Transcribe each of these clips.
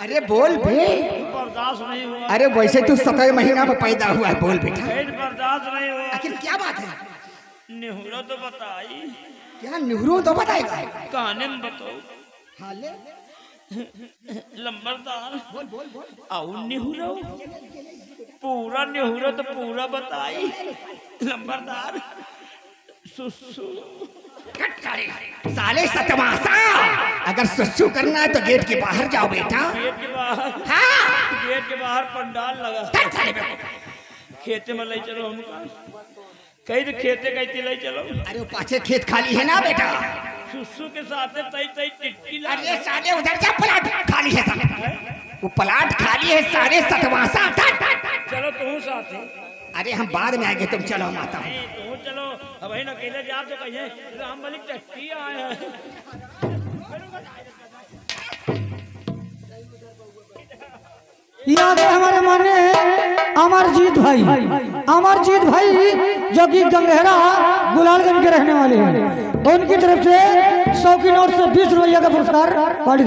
अरे बोल बे, बर्दाश्त नहीं हुआ। अरे वैसे तू 17 महीना में पैदा हुआ है, बोल बेटा। बर्दाश्त नहीं हुआ। आखिर क्या बात है? निहुरो तो बताई। क्या निहुरो तो बताएगा? कहानी में बताओ। हाले लंबरदार बोल बोल बोल। आओ निहुरो, पूरा निहुरो तो पूरा बताई। लंबरदार सुसु साले सतवासा, अगर सुसु करना है तो गेट के बाहर जाओ बेटा। गेट के बाहर, हाँ गेट के बाहर पंडाल लगा। चल साले बेटा। खेते में ले चलो हमका। कहीं तो खेते कहती ले चलो। अरे वो पाछे खेत खाली है ना बेटा। सुसु के साथ तई तई टिट्टी लगा। अरे साले उधर जा, प्लाट खाली है साले, वो प्लाट खाली है सारे सतवासा। चलो तुम साथ है। अरे हम बाद में आएंगे, तुम चलो माता। तुम चलो, अब वही न अकेले जा तो कहिए हम वाली टिट्टी आए हैं। याद है हमारे माने अमरजीत भाई, अमरजीत भाई जो कि गंगेरा गुलालगंज के रहने वाले हैं, उनकी तरफ से 100 की नोट से 20 रुपया का पुरस्कार पार्टी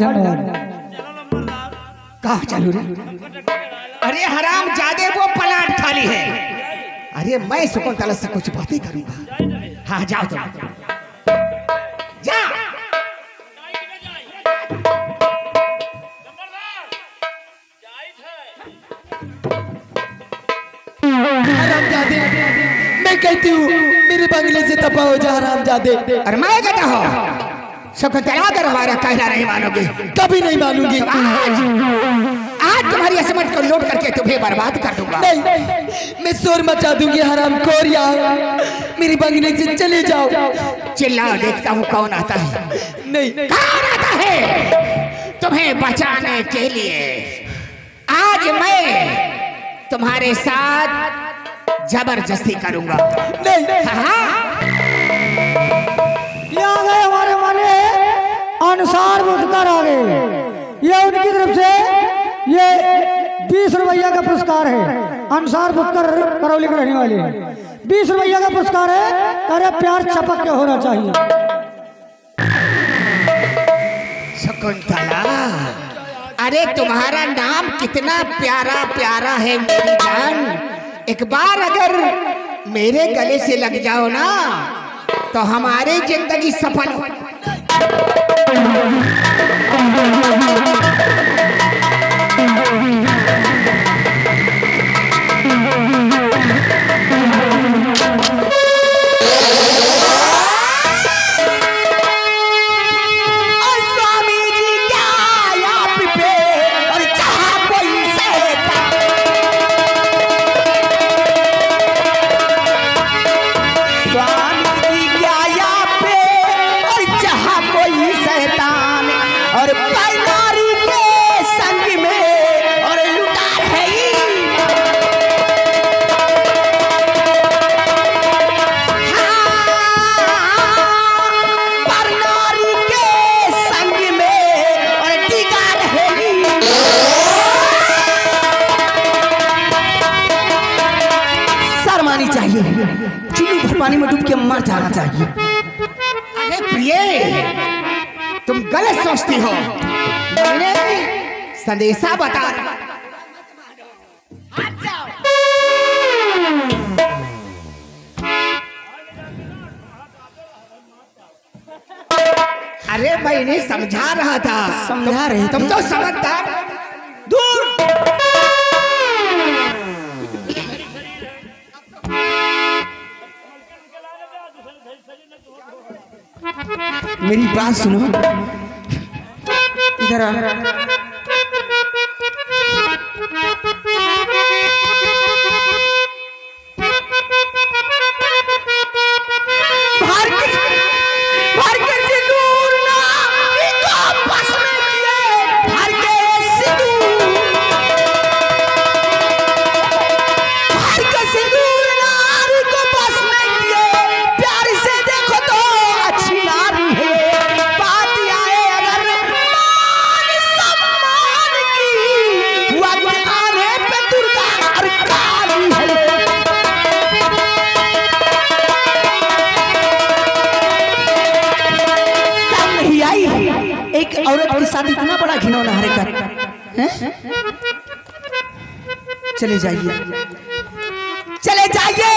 कहाँ चलू रे? अरे हराम जादे, वो प्लाट खाली है। अरे मैं शकुंतला से कुछ बातें करूंगा। हाँ जाओ तुम जा। हरामजादे, मैं कहती हूँ मेरे बंगले से तपा हो जा हरामजादे। अरे मैं कहता हूँ शकुंतला अगर हमारा कहना नहीं मानोगे, कभी नहीं मानूंगी। आज तुम्हारी असमत को लौट करके तुम्हें बर्बाद कर दूंगा। नहीं, मैं शोर मचा दूंगी हराम खोरिया, मेरे बंगले से चले जाओ। चिल्लाओ, देखता हूँ कौन आता है। नहीं, कौन आता है तुम्हें बचाने के लिए? आज मैं तुम्हारे साथ जबरदस्ती करूंगा। नहीं, हाँ आ गए हमारे माने अनुसार बुद्धकर आ गए। ये उनकी तरफ से ये 20 रुपया का पुरस्कार है। अनुसार बुद्धकर करौली के रहने वाले हैं। 20 रुपया का पुरस्कार है। अरे प्यार चपक के होना चाहिए। शकुंतला, अरे तुम्हारा नाम कितना प्यारा प्यारा है मेरी जान। एक बार अगर मेरे गले से लग जाओ ना तो हमारी जिंदगी सफल हो। पानी में डूब के मर जाना चाहिए। अरे प्रिय, तुम गलत सोचती हो। मैंने संदेशा बता। अरे मैं इन्हें समझा रहा था। समझा रहे थे? तुम तो समझदार। दूर मेरी बात सुनो, इधर आ। औरत के साथ इतना बड़ा घिनौना हरकत हैं? चले जाइए, चले जाइए,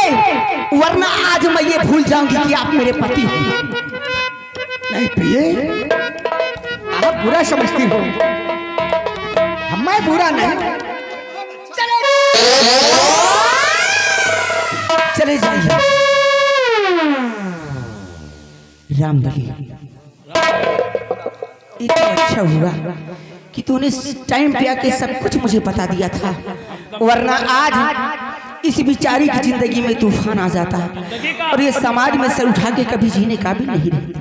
वरना आज मैं ये भूल जाऊंगी कि आप मेरे पति हैं। नहीं प्रिय, आप बुरा समझती हो, मैं बुरा नहीं। चले जाइए। रामबली, इतना अच्छा हुआ कि तूने टाइम पे आके सब कुछ मुझे बता दिया था, वरना आज इस बिचारी की जिंदगी में तूफान आ जाता और ये समाज में सर उठा के कभी जीने काबिल नहीं रहती।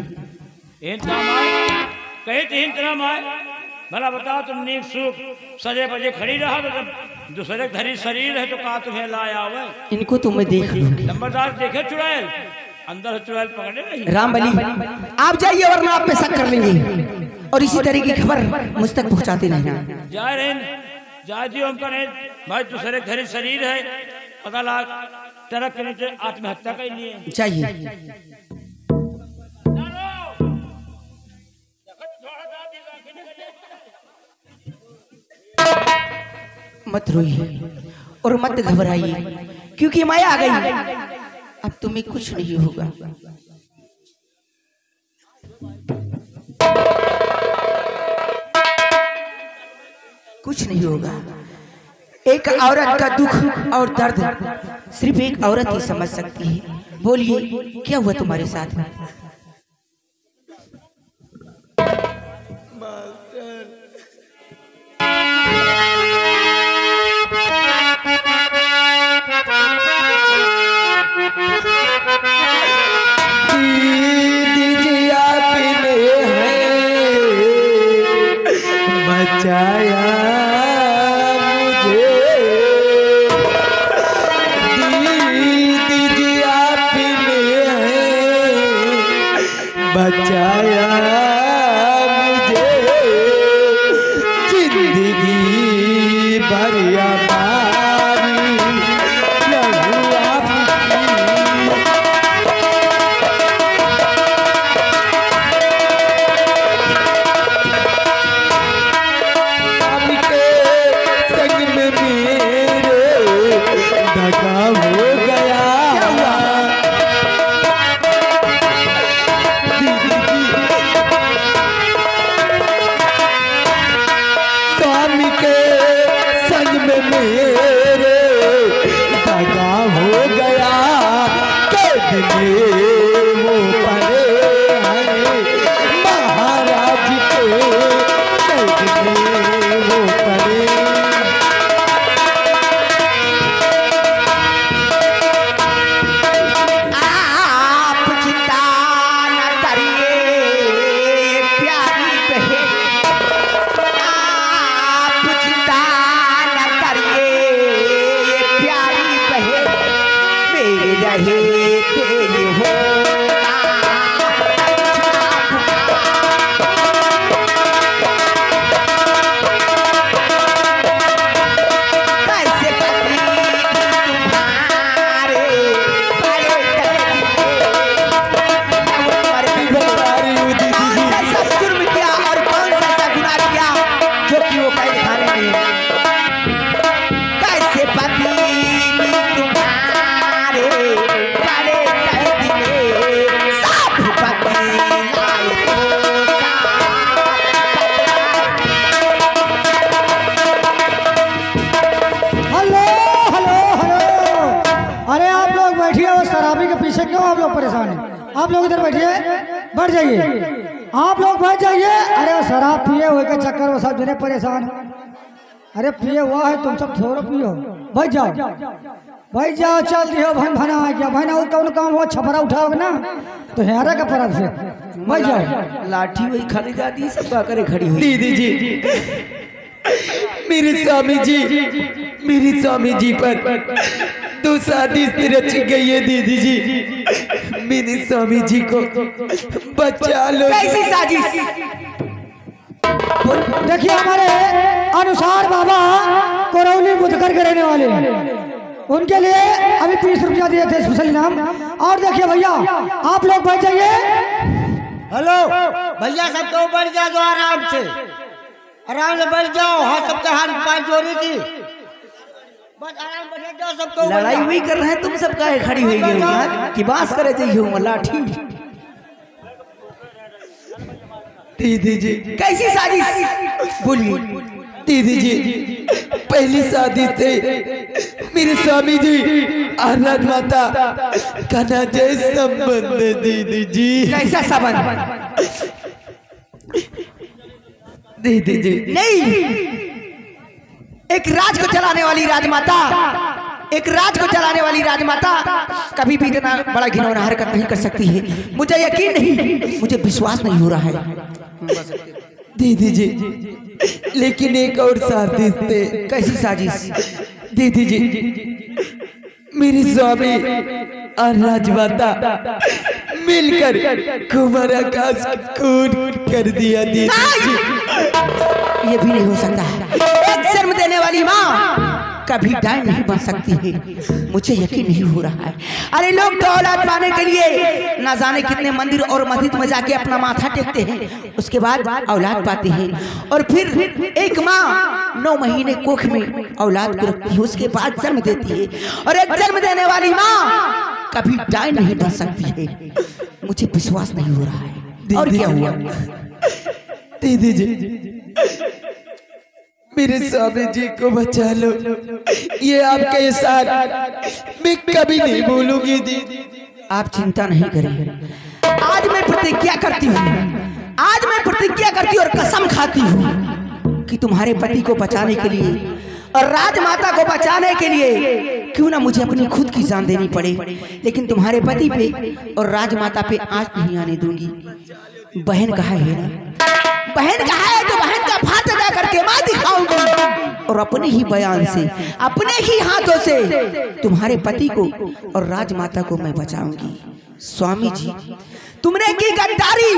भला बताओ, तुम नीक सुख सजे बजे खड़ी रहा तो जब दूसरे धरी शरीर है तो कहा तुम्हें लाया हुआ। इनको तो मैं देख लूंगी। नंबरदार देखे चुड़ैल, अंदर चुड़ैल पकड़े नहीं। रामबली आप जाइए, वरना आप पे शक कर लेंगे और इसी तरह की खबर मुझ तक पहुंचाते नहीं ना। जा रहे जा दियो हमका नहीं भाई, दूसरे धरी शरीर है, पता लाग ट्रक के नीचे आत्महत्या कर लिए। चाहिए मत रोइए और मत घबराइए, क्योंकि मैं आ गई। अब तुम्हें कुछ नहीं होगा। कुछ नहीं होगा। एक औरत का दुख और दर्द सिर्फ एक औरत ही समझ सकती है। बोलिए, क्या हुआ तुम्हारे साथ? बचाया मुझे, दीजिए आपने बचाया मुझे, जिंदगी भर हमारी लहू आपकी। हो गया स्वामी के संग में मेरे दगा हो गया। कैद में वो पड़े हैं महाराज के, कैद में वो पड़े। क्यों आप लोग परेशान हैं? आप लोग इधर बैठिए, बैठ जाइए। आप लोग बैठ जाइए। अरे शराब पिए हुए के चक्कर में सब जने परेशान हैं। अरे पिए हुआ है, तुम सब थोड़ा पियो। बैठ जाओ, बैठ जाओ, चल दियो। भन भना है क्या भाई? ना कौन काम हो, छपरा उठाओगे ना तो हेरा का परब से बैठ जाओ। लाठी वही खड़ी जाती, सब करे खड़ी हुई। दीदी जी, मेरे स्वामी जी, मेरी स्वामी जी पर दो शादी रची गई है। दीदी जी, मेरे स्वामी जी को बचा लो। कैसी साजिश? देखिए, हमारे अनुसार बाबा करौली बुधकर के रहने वाले हैं, उनके लिए अभी 30 रुपया दिए थे स्पेशल इनाम। और देखिए भैया, आप लोग बैठ जाइए। हेलो भैया सब तो बढ़ जा दो आराम से बैठ जाओ। हाँ सबके हाथ पाँव जोड़ी थी, बस आराम बैठ जाओ सबको। लड़ाई हुई कर रहे हैं तुम सब का खड़ी हुई गई कि बात करे चाहिए लाठी। दीदी जी कैसी साजिश बोलिए। दीदी जी पहली शादी से मेरे स्वामी जी और राजमाता का नाजायज संबंध है दीदी जी। कैसा संबंध? दीदी जी नहीं, एक राज को चलाने वाली राजमाता, एक राज को चलाने वाली राजमाता कभी भी इतना बड़ा घिनौना हरकत नहीं कर सकती है। मुझे यकीन नहीं, मुझे विश्वास नहीं हो रहा है। दीदी जी लेकिन एक और साजिश थे। कैसी साजिश? दीदी जी मेरे स्वामी और राजमाता मिलकर कुमार आकाश खून कर दिया दीदी जी। ये भी नहीं हो सकता है। एक जन्म देने वाली माँ कभी डायन नहीं बन सकती है। मुझे यकीन नहीं हो रहा है। अरे लोग तो औलाद पाने के लिए ना जाने कितने मंदिर और मस्जिद में जाके अपना माथा टेकते हैं, उसके बाद औलाद पाते हैं। और फिर एक माँ 9 महीने कोख में औलाद को रखती है, उसके बाद जन्म देती है। और एक जन्म देने वाली माँ कभी डायन नहीं बन सकती है। मुझे विश्वास नहीं हो रहा है। और क्या हुआ? दीदी जी मेरे स्वामी जी को बचा लो, ये आपका एहसान मैं कभी नहीं भूलूंगी दीदी। आप चिंता नहीं करें। आज मैं प्रतिज्ञा करती हूँ, आज मैं प्रतिज्ञा करती हूँ और कसम खाती हूँ कि तुम्हारे पति को बचाने के लिए और राजमाता को बचाने के लिए क्यों ना मुझे अपनी खुद की जान देनी पड़े, लेकिन तुम्हारे पति पे और राजमाता पे आंच नहीं आने दूंगी। बहन कहा है ना, बहन कहा है तो बहन का फात अदा करके मैं दिखाऊंगी और अपने ही बयान से, अपने ही हाथों से तुम्हारे पति को और राजमाता को मैं बचाऊंगी। स्वामी जी तुमने की गद्दारी,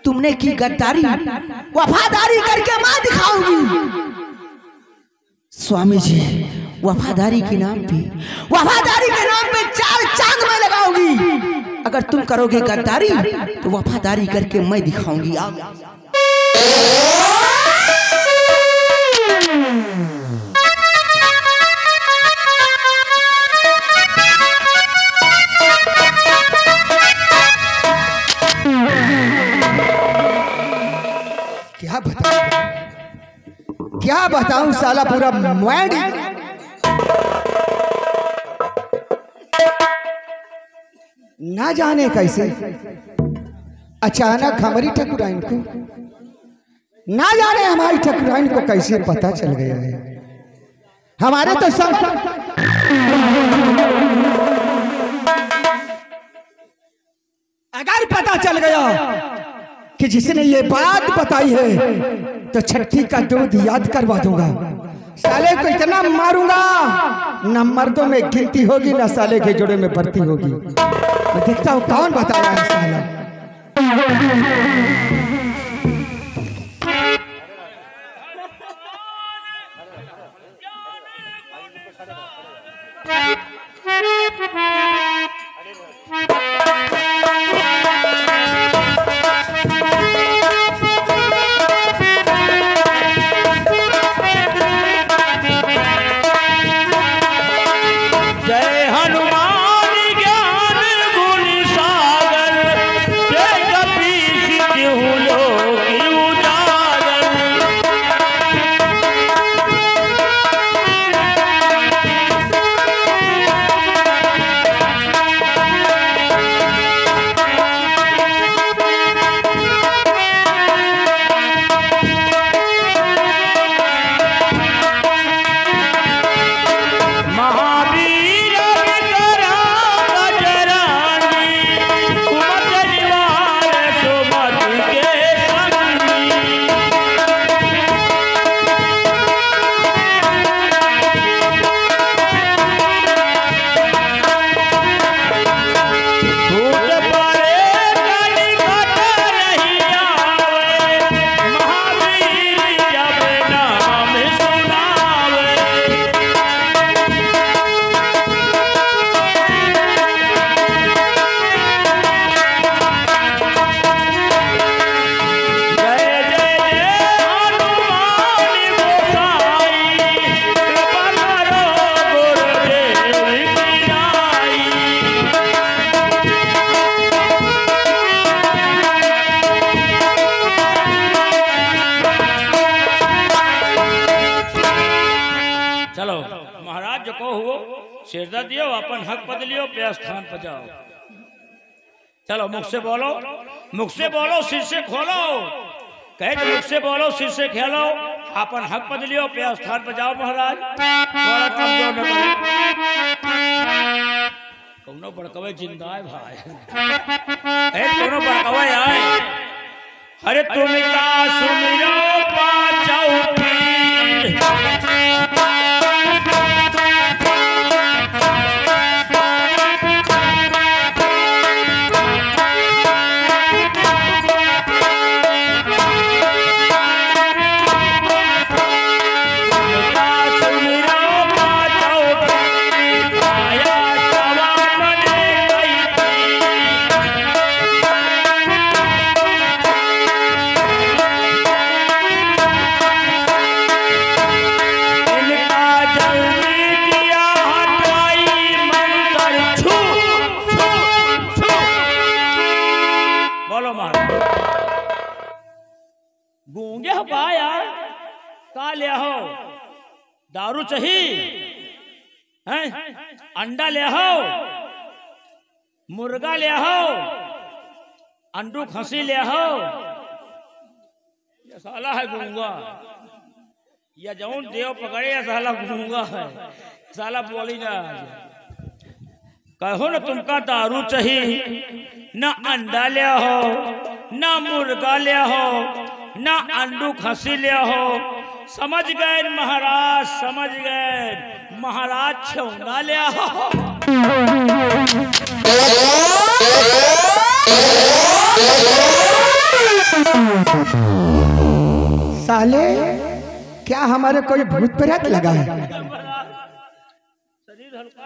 तुमने की गद्दारी वफादारी करके मैं दिखाऊंगी। स्वामी जी वफादारी के नाम पे, वफादारी के नाम पे 4 चांद मैं लगाऊंगी। अगर तुम करोगे गद्दारी तो वफादारी करके मैं दिखाऊंगी। आप क्या बताऊं साला पूरा मैड। ना जाने कैसे अचानक हमारी ठकुराइन को, ना जाने हमारी ठकुराइन को कैसे पता चल गया है। हमारे तो सब अगर पता चल गया कि जिसने ये बात बताई है तो छठी का दूध याद करवा दूंगा। साले को इतना मारूंगा न मर्दों में गिनती होगी न साले के जोड़े में भर्ती होगी। मैं देखता हूँ कौन बता रहा है साला। सिरदा दियो, अपन हक पद लियो, पे स्थान पर जाओ। चलो मुख से बोलो, मुख से बोलो, सिर से खोलो। कहे तो मुख से बोलो, सिर से खेलो, अपन हक पद लियो, पे स्थान पर जाओ महाराज। थोड़ा कमजोर न बनो। कौनो बड़कवे जिंदा है भाई, कौनो बड़कवे आए। अरे तुम का सुमिरो पाचौ पीर, गूंगे पाया का ले हो, दारू चाहिए हैं, अंडा ले हो, मुर्गा ले हो, अंडू खसी ले हो। ये साला है गूंगा, या जौन देव पकड़े या साला गूंगा है, साला बोली ना। कहो ना तुमका दारू चाहिए, ना अंडा ले हो, ना मुर्गा ले हो, ना अंडू खसी ले हो। समझ गए महाराज, समझ गए महाराज, छौंगा ले हो। साले क्या हमारे कोई भूत प्रेत लगा है? शरीर हल्का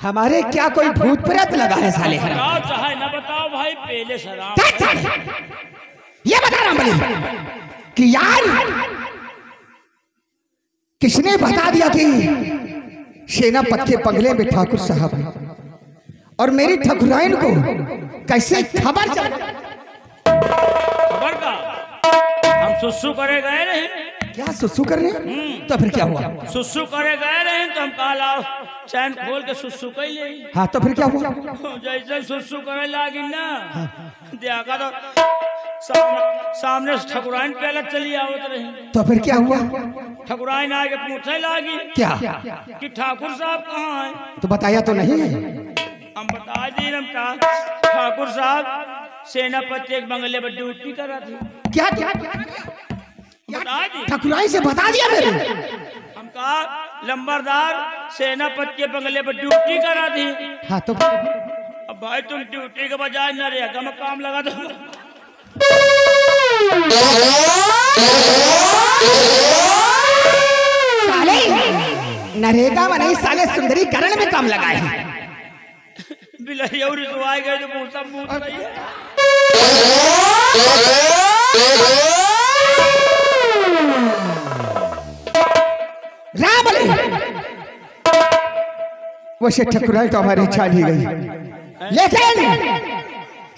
हमारे क्या कोई भूत प्रेत लगा है साले? बताओ चाहे न बताओ भाई, पहले सलाम। ये बता रहा हूं कि यार किसने बता दिया कि सेनापति के बंगले में ठाकुर साहब हैं, और मेरी ठकुराइन को कैसे खबर चल? खबर का हम सुसु करे गए रहे। क्या सुसु करने? तो फिर क्या हुआ? सुसु करे गए रहे तो हम कहा लाओ चैन खोल के सुसु कर ले। हाँ तो फिर क्या हुआ? जैसे सुसु करे लागी ना, देखा तो सामने से ठकुराइन पहले चली आवत रही। तो फिर क्या हुआ? ठकुराइन आगे पूछने लागी क्या कि ठाकुर साहब कहाँ हैं? तो बताया तो नहीं। हम बता दी, हम कहा ठाकुर साहब सेनापति एक बंगले पर ड्यूटी कर रहा थी। क्या बता दी, ठकुराइन से बता दिया मेरे? हम कहा लंबरदार सेनापति के बंगले पर ड्यूटी कर रहा थी। हाँ तो अब भाई तुम ड्यूटी के बजाय नरेगा में काम लगा दो। साले नरेगा में नहीं, साले सुंदरीकरण में काम लगाए हैं। बिलही और रिसवाए गए तो मूसा मूस नहीं है। वैसे ठकुराइन तो हमारी इच्छा नहीं गई, लेकिन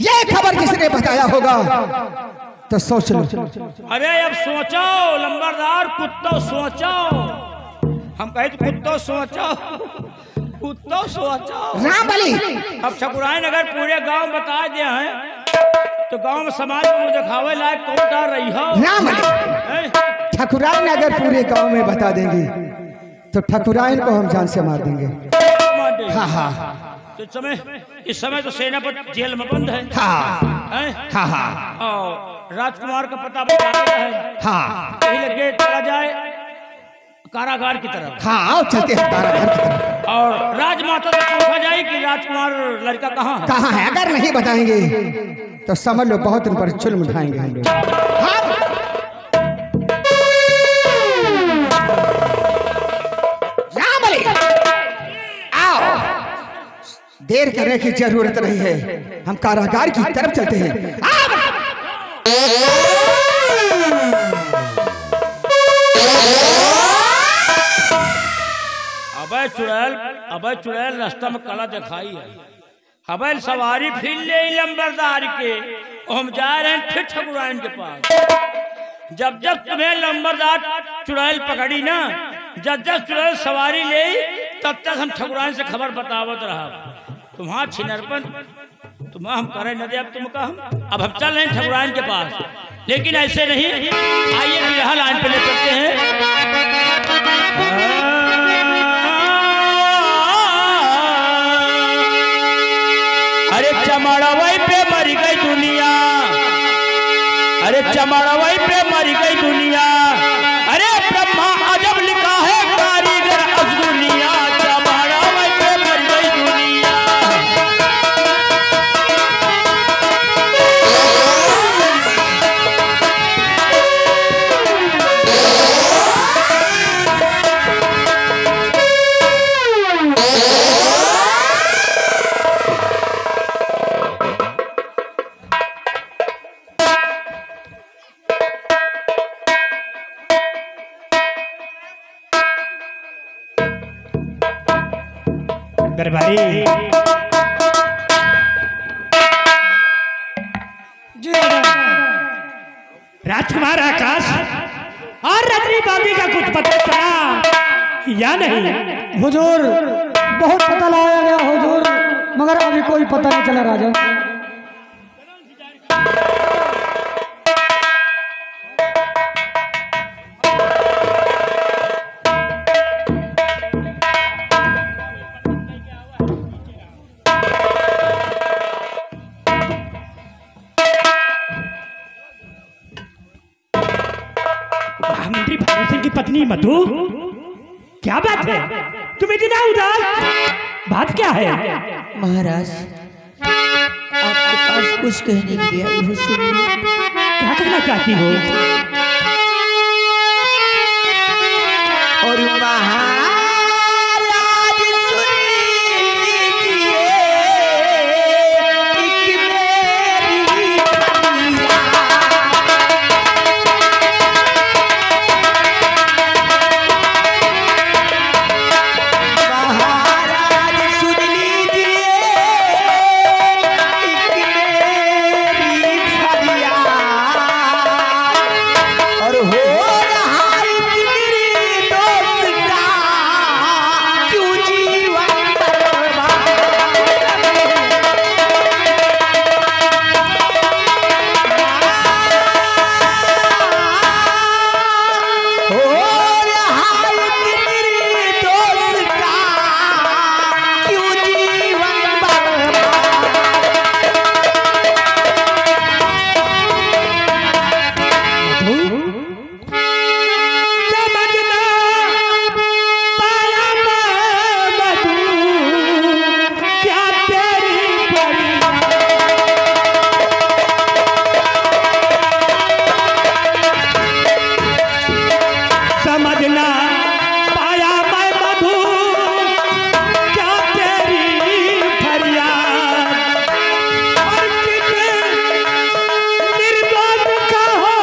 ये खबर किसने बताया होगा तो सोच लो। अरे अब सोचो लंबरदार, कुत्तो सोचो। हम कहे तो कुत्तो सोचो, कुत्तो सोचो। रामबली अब ठकुराइन अगर पूरे गांव बता दिए हैं तो गांव में समाज में मुझे खावे लायक कौन कर रही हो? रामबली ठकुराइन अगर पूरे गांव में बता देंगी तो ठकुराइन को हम जान से मार देंगे। हाँ हाँ तो इस समय तो सेनापति जेल में बंद है। हाँ हाँ हाँ और राजकुमार का पता बताता है। हाँ कहीं लगे चला जाए कारागार की तरफ। हाँ चलते हैं कारागार की तरफ। और राजमाता से पूछा जाए कि राजकुमार लड़का कहाँ है? कहाँ है? अगर नहीं बताएंगे तो समझ लो बहुत दिन पर चुल्म उठाएंगे हम लोग। रामबली आओ, देर करने की जरूरत नहीं है, हम कारागार की तरफ चलते हैं। अबे चुड़ैल रास्ता में कला दिखाई है, हबल सवारी फिर ले लंबरदार के और हम जा रहे हैं फिर ठकुराइन के पास। जब जब तुम्हें लंबरदार चुड़ैल पकड़ी ना, जब जब चुड़ैल सवारी ले तब तक हम ठकुराइन से खबर बतावत रहा। तुम्हारा छिनरपन तुम्हारा हम करे न दे। अब तुम कहा अब हम चल रहे हैं ठकुराइन के पास, लेकिन ऐसे नहीं। आइए बिरहा लाइन पे ले चलते हैं। अरे चमाड़ावाई पे मरी गई दुनिया, अरे चमाड़ावाई पे मरी गई दुनिया, अरे ब्रह्मा अजब लिखा है कारीगर अजगुनिया, चमाड़ावाई पे मरी गई दुनिया। दरबारी राजकुमार आकाश और रजनी बाबी का कुछ पता चला या नहीं? हुजूर बहुत पता लगाया गया हुजूर, मगर अभी कोई पता नहीं चला राजा। मंत्री भानु सिंह की पत्नी मधु, क्या बात है? तुम इतना उदास, बात क्या है? महाराज आपके पास कुछ कहने के लिए आई हूँ, सुनिए। क्या कहना चाहती हो? और महाराज सुन लीजिए एक मेरी महाराज सुन लीजिए एक मेरी फरियाद। और हो रहा मेरी दोस्त का क्यों जीवन बर्बाद। हो रहा मेरी दोस्त का क्यों जीवन बर्बाद। समझना पाया मधु, क्या तेरी समझना पाया मैं मधु, क्या तेरी फरियाद। और किसी निर्दोष का हो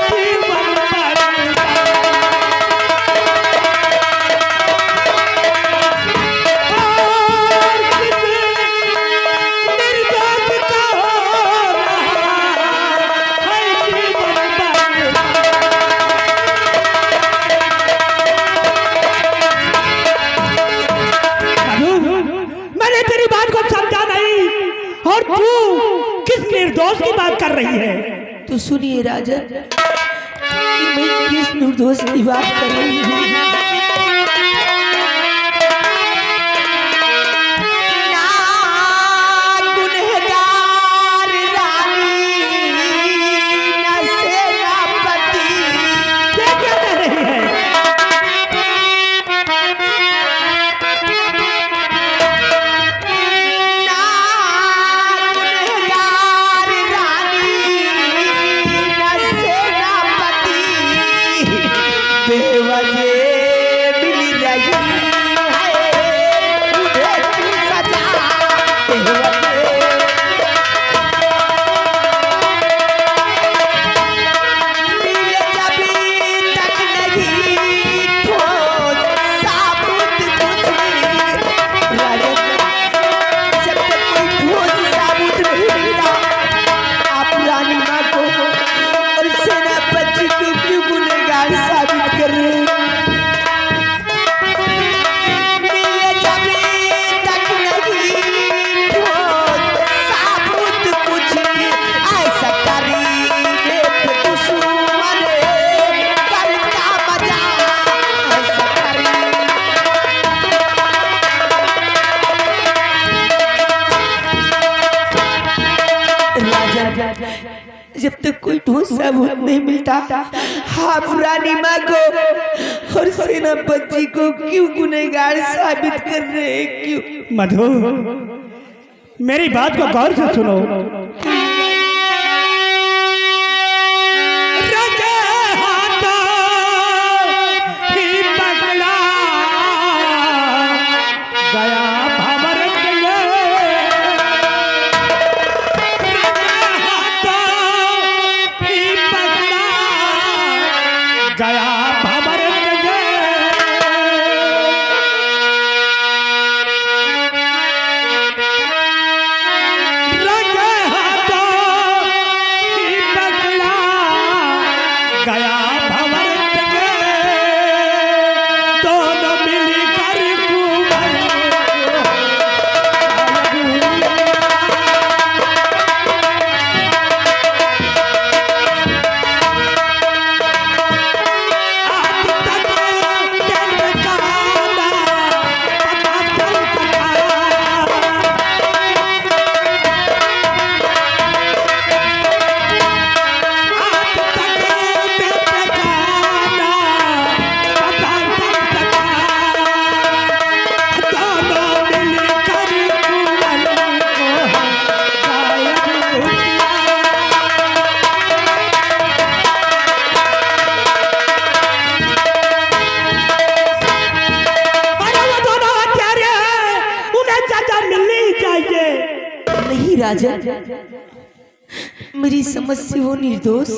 जीवन बर्बाद। और किसी निर्दोष का हो जीवन बर्बाद। मधु, मैंने तेरी बात को समझा नहीं, और तू किस निर्दोष की बात कर रही है? तो सुनिए राजन, मैं किस निर्दोष की बात कर रही हूँ। ना गुनहगार रानी, न सेनापति। क्या क्या कह रही है? ना गुनहगार रानी, न सेनापति। बेवजह सबूत नहीं मिलता, आप रानी माँ को और सेनापति को क्यों गुनहगार साबित कर रहे हैं? क्यों? मधु, मेरी बात को गौर से सुनो। राजन, मेरी समझ से वो निर्दोष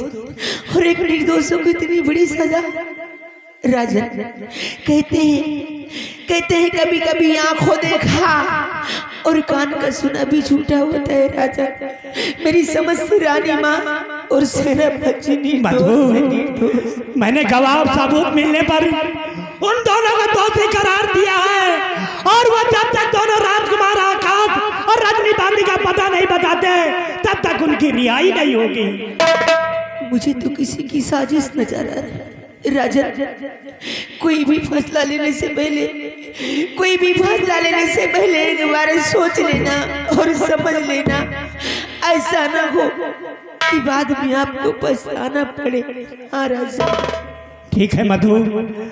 और एक निर्दोषों को इतनी बड़ी सजा। राजन, कहते हैं कभी कभी आंखों देखा और कान का सुना भी झूठा होता है। राजन, मेरी समझ से रानी माँ और सेनापति निर्दोष। मैंने गवाह सबूत मिलने पर उन दोनों को दोषी करार दिया है और वो जब तक दोनों राजकुमार आकाश और रजनी बांदी का पता नहीं बताते तब तक उनकी रिहाई नहीं होगी। मुझे तो किसी की साजिश नजर आ रही है। राजन, कोई भी फैसला लेने से पहले एक बार सोच लेना और समझ लेना, ऐसा ना हो कि बाद में आपको पछताना पड़े। हाँ राजन। ठीक है मधु,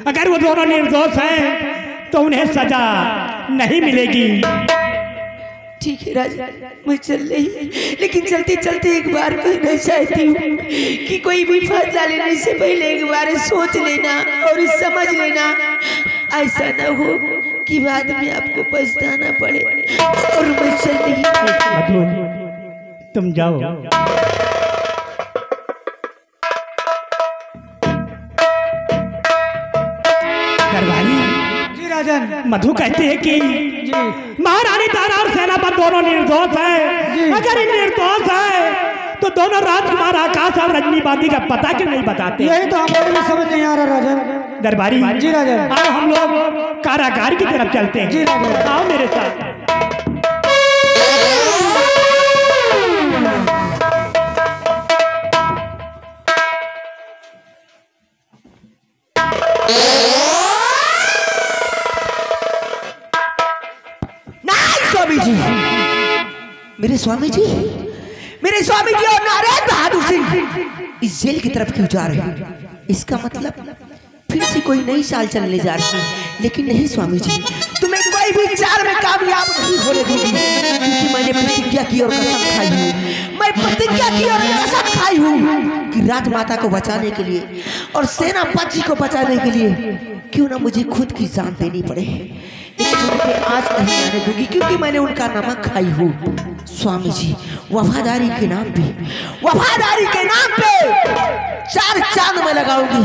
अगर वो दोनों निर्दोष हैं तो उन्हें सजा नहीं मिलेगी। ठीक है राजा, मैं चल रही, लेकिन चलते चलते एक बार कहना चाहती हूँ कि कोई भी फैसला लेने से पहले एक बार सोच लेना और समझ लेना, ऐसा ना हो कि बाद में आपको पछताना पड़े। और मैं चल रही। मधु, तुम जाओ। मधु कहते हैं कि महारानी तारा और सेनापति दोनों निर्दोष है। अगर ये निर्दोष है तो दोनों राजकुमार आकाश और रजनी बांदी का पता क्यों नहीं बताते? यही तो हमारे भी समझ नहीं आ रहा राजन। दरबारी जी राजन, आओ हम लोग कारागार की तरफ चलते हैं। जी राजन, आओ मेरे साथ। मेरे स्वामी जी और नारायण बहादुर सिंह इस जेल की तरफ क्यों जा रहे हैं? इसका मतलब फिर से कोई नई चाल चलने जा रही है। लेकिन नहीं स्वामी जी, तुम्हें कोई भी चाल में कामयाब नहीं होने दूंगी, क्योंकि मैंने प्रतिज्ञा की और कसम खाई हूँ। मैं प्रतिज्ञा की और कसम खाई हूँ कि राजमाता को बचाने के लिए और सेनापति को बचाने के लिए क्यों ना मुझे खुद की जान देनी पड़े, लेकिन उनके आज नहीं आने दूंगी, क्योंकि मैंने उनका नमक खाई हूँ। स्वामी जी, वफादारी के नाम पे 4 चांद में लगाऊंगी।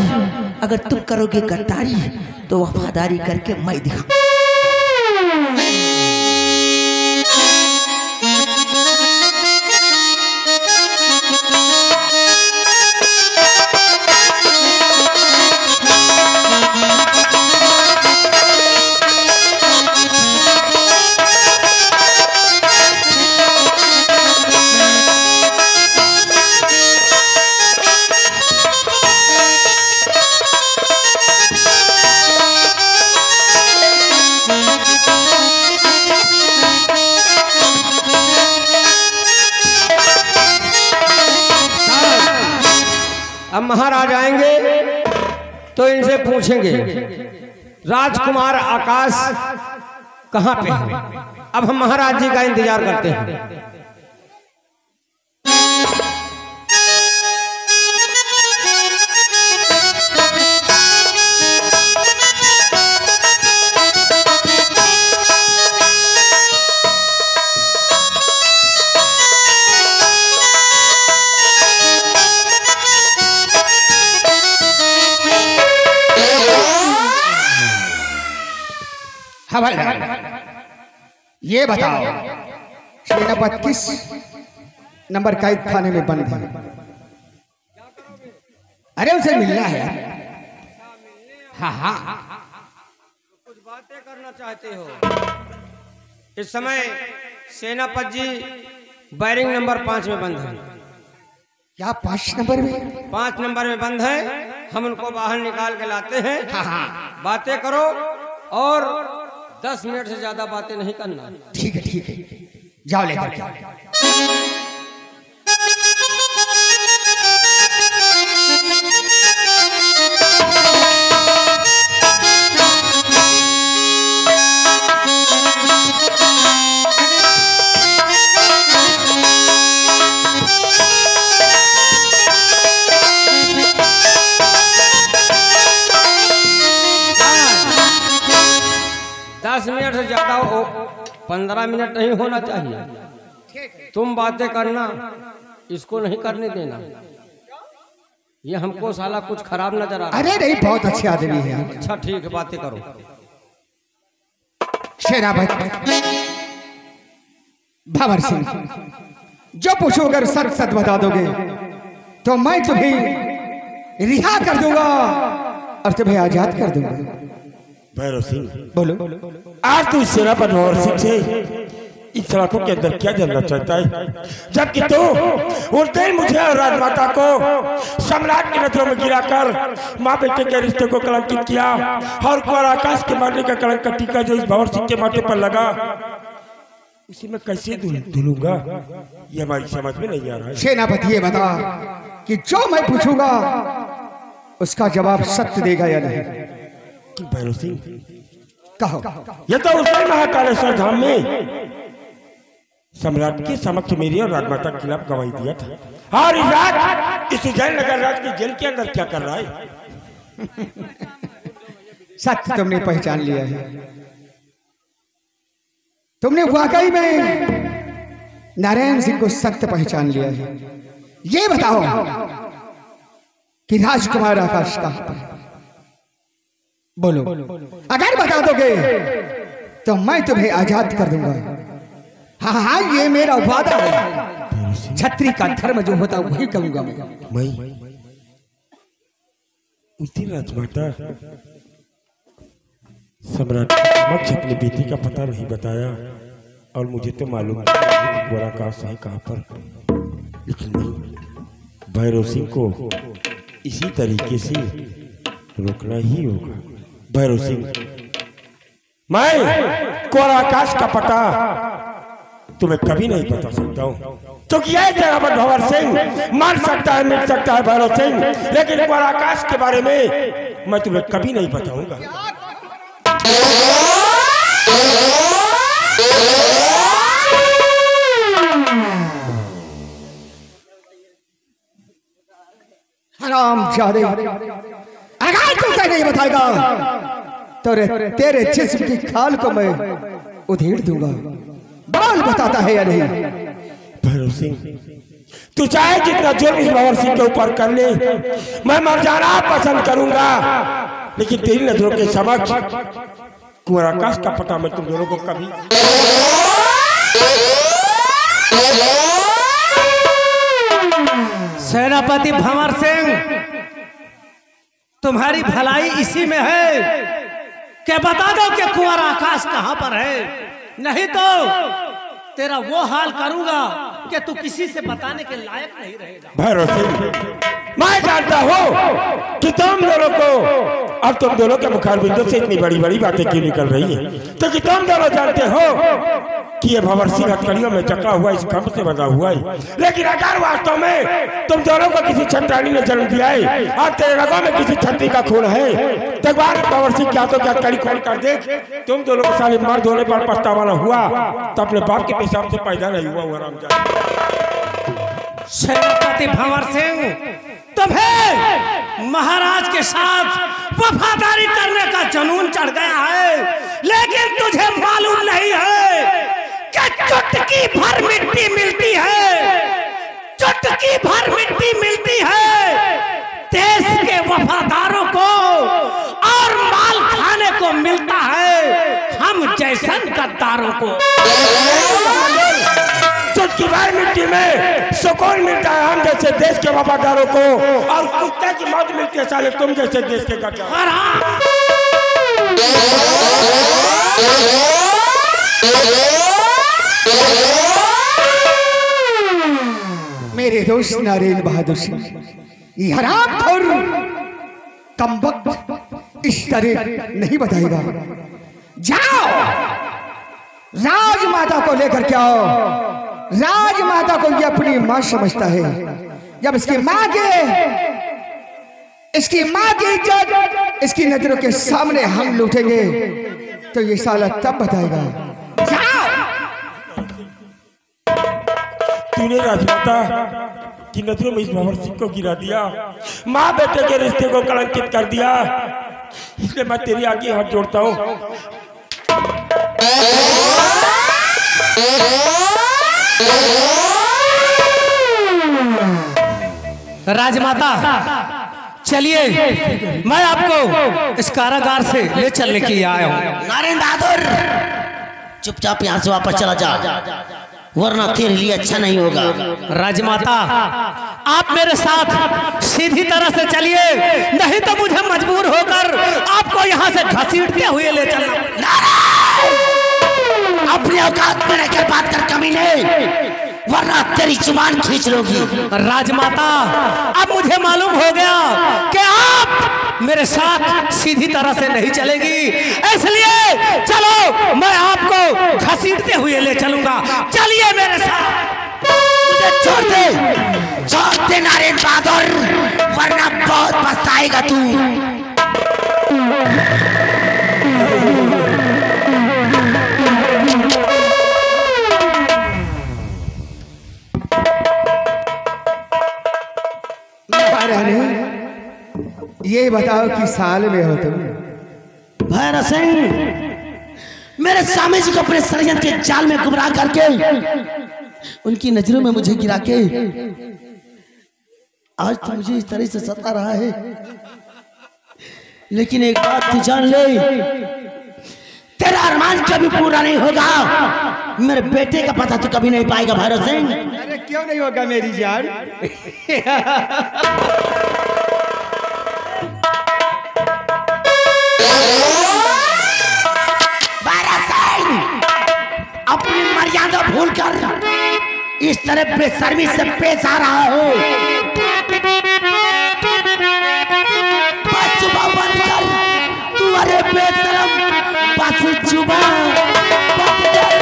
अगर तुम करोगे गद्दारी तो वफादारी करके मैं दिखाऊंगा। अब महाराज आएंगे तो इनसे पूछेंगे राजकुमार आकाश कहाँ पे है। अब हम महाराज जी का इंतजार करते हैं। हाँ भाई, ये बताओ सेनापति किस नंबर कैद खाने में बंद है? अरे उसे मिलना है। हाँ हाँ, कुछ बातें करना चाहते हो। इस समय सेनापति जी बैरिंग नंबर 5 में बंद है। क्या 5 नंबर में? 5 नंबर में बंद है। हम उनको बाहर निकाल के लाते हैं। हाँ हाँ, बातें करो और 10 मिनट से ज्यादा बातें नहीं करना। ठीक है, जाओ लेकर के। मिनट से ज्यादा 15 मिनट नहीं होना चाहिए। तुम बातें करना, इसको नहीं करने देना। ये हमको साला कुछ खराब नजर आ रहा है। अरे नहीं, बहुत अच्छे आदमी है। अच्छा ठीक है, बातें करो। सेनापति भंवर सिंह, जो पूछो अगर सच सच बता दोगे तो मैं तुम्हें रिहा कर दूंगा और तुम्हें आजाद कर दूंगा। भैरव सिंह, बोलो। आज तू सेनापति भंवर सिंह से इस सड़कों के अंदर क्या जानना चाहता है, जबकि तू उस दिन मुझे और राजमाता को सम्राट की नजरों में गिराकर माँ बेटे के रिश्ते को कलंकित किया और कुंवर आकाश के मारने का कलंक का टीका जो इस भंवर सिंह के माथे पर लगा, उसी में कैसे धुलूंगा, ये हमारी समझ में नहीं आ रहा है। सेनापति ये बता कि जो मैं पूछूंगा उसका जवाब सत्य देगा या नहीं? कि भैरव सिंह, कहो। ये तो उस दिन महाकालेश्वर धाम में सम्राट के समक्ष मेरी और राजमाता के खिलाफ गवाही दिया था। और इस रात इस उज्जैन नगर राज की जेल के अंदर क्या कर रहा है? सत्य तुमने पहचान लिया है। तुमने वाकई में नारायण सिंह को सत्य पहचान लिया है। ये बताओ कि राजकुमार आकाश कहां पर है? बोलो। अगर बता दोगे तो मैं तुम्हें आजाद कर दूंगा। हाँ हाँ, ये मेरा वादा है। छत्री का धर्म जो होता वही कहूंगा मैं। उसी राजमाता सम्राट के समक्ष अपनी बेटी का पता नहीं बताया और मुझे तो मालूम है आकाश है कहाँ पर, लेकिन नहीं, भैरव सिंह को इसी तरीके से रोकना ही होगा। भैरव सिंह, मैं कुंवर आकाश का पता तुम्हें कभी नहीं बता सकता हूँ, क्योंकि यह जगह पर भंवर सिंह मान सकता है, मिट सकता है भैरव सिंह, लेकिन कुंवर आकाश के बारे में मैं तुम्हें कभी नहीं बताऊंगा। हरामजादे, अगर तुझे नहीं बताएगा तो तेरे जिस्म की खाल को मैं उधेड़ दूंगा। बाल बताता है या नहीं? भैरव सिंह, तू चाहे जितना जुर्म इस भंवर सिंह के ऊपर कर ले, मैं मर जाना पसंद करूंगा, लेकिन तेरी नजरों के समक्ष कुंवर आकाश का पता मैं तुम दोनों को कभी। सेनापति भंवर सिंह, तुम्हारी भलाई इसी में है कि बता दो कि कुंवर आकाश कहां पर है, नहीं तो तेरा वो हाल करूंगा कि तू किसी से बताने के लायक नहीं रहेगा। भैरव सिंह, मैं जानता हूँ कि तुम दोनों को अब तुम दोनों के मुखारबिंदों से इतनी बड़ी बड़ी बातें क्यों निकल रही हैं, तो कि तुम दोनों जानते हो कि ये भंवरसी हथकड़ियों में जकड़ा हुआ इस खंभ से बंधा हुआ है, लेकिन अगर वास्तव में तुम दोनों को किसी छत्राणी ने जन्म दिया है और तेरे रगों में किसी छत्री का खून है, तो एक बार भंवरसी क्या तो क्या हथकड़ी खोल कर देख। तुम दोनों के साले मर्द होने पर पछतावा न हुआ तो अपने बाप के पेशाब से पैदा नहीं हुआ सेनापति भंवर सिंह, तुम्हें महाराज के साथ वफादारी करने का जुनून चढ़ गया है, लेकिन तुझे मालूम नहीं है कि चुटकी भर मिट्टी मिलती है, चुटकी भर मिट्टी मिलती है देश के वफादारों को और माल खाने को मिलता है हम जैसन गद्दारों को। चुटकी भर मिट्टी में सुकून मिलता है हम जैसे देश के वफादारों को, और कुत्ते की मौत मिलती है साले तुम जैसे देश के गद्दार। मेरे दोस्त नरेंद्र बहादुर सिंह, ये हरामखोर कमबख्त इस तरह नहीं बताएगा। जाओ राजमाता को लेकर के आओ। राजमाता को ये अपनी मां समझता है। जब इसकी मां की इज्जत इसकी नजरों के सामने हम लूटेंगे तो ये साला तब बताएगा। जाओ। तूने राजमाता की नजरों में इस भंवरसी को गिरा दिया, माँ बेटे के रिश्ते को कलंकित कर दिया, इसलिए मैं तेरी आगे हाथ जोड़ता हूँ। राजमाता चलिए, मैं आपको इस कारागार से ले चलने के लिए आया हूँ। नरेंद्र बहादुर चुपचाप यहाँ से वापस चला जा, वरना तेरे लिए अच्छा नहीं होगा। राजमाता आप मेरे साथ सीधी तरह से चलिए, नहीं तो मुझे मजबूर होकर आपको यहाँ से घसीटते हुए ले चलना। अपनी औकात में रहकर बात कर कमीने, वरना तेरी जुबान खींच लोगी। राजमाता अब मुझे मालूम हो गया कि आप मेरे साथ सीधी तरह से नहीं चलेगी, इसलिए चलो मैं आपको घसीटते हुए ले चलूंगा। चलिए मेरे साथ। मुझे छोड़ दे नरेंद्र बहादुर, वरना बहुत पछताएगा तू। ये बताओ कि साल में हो तुम? भैरव सिंह, मेरे स्वामी जी को अपने षड्यंत्र के जाल में गुमराह करके उनकी नजरों में मुझे गिरा के आज तो मुझे इस तरह से सता रहा है, लेकिन एक बात तू जान ले, तेरा अरमान कभी पूरा नहीं होगा। मेरे बेटे का पता तू कभी नहीं पाएगा भैरव सिंह। अरे क्यों नहीं होगा मेरी जान? अपनी मर्यादा भूलकर इस तरह बेशर्मी से पेश आ रहा हो। बस जुबान बंद कर तू, अरे बेशरम, बस जुबान बंद कर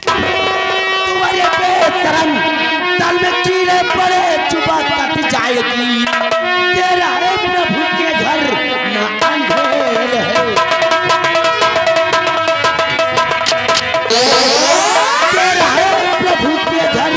तू, अरे बेशरम, तल में कीड़े पड़े जुबान कट जाएगी। तेरा है प्रभु के घर न अंधेर है, तेरा है प्रभु के घर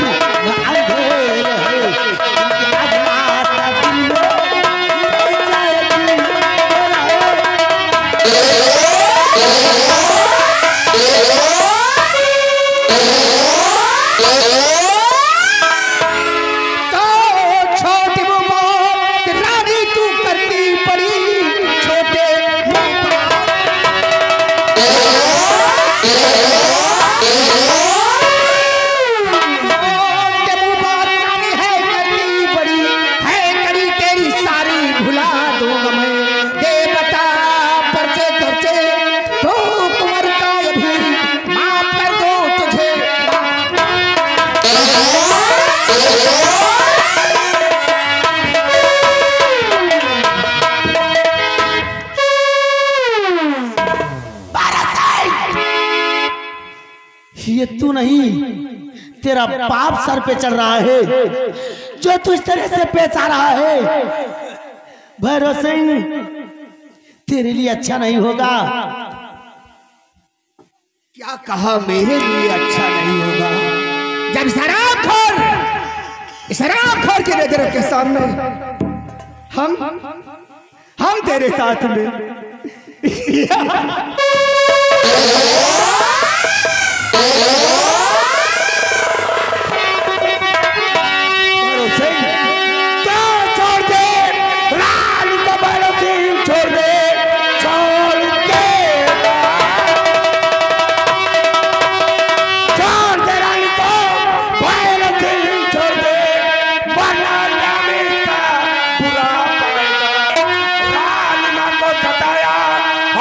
ये तू नहीं, तेरा पाप सर पे चढ़ रहा है जो तू इस तरह से पेश आ रहा है। भैरव सिंह, तेरे लिए अच्छा नहीं होगा। क्या कहा? मेरे लिए अच्छा नहीं होगा? जब शराबखोर के नजरों के सामने हम तेरे साथ में छोड़ दे रानी को, भैरव सिंह छोड़ दे, छोड़ दे रानी को, भैरव सिंह छोड़ दे, वरना नाम इसका बुरा पड़ेगा। रानी माँ को सताया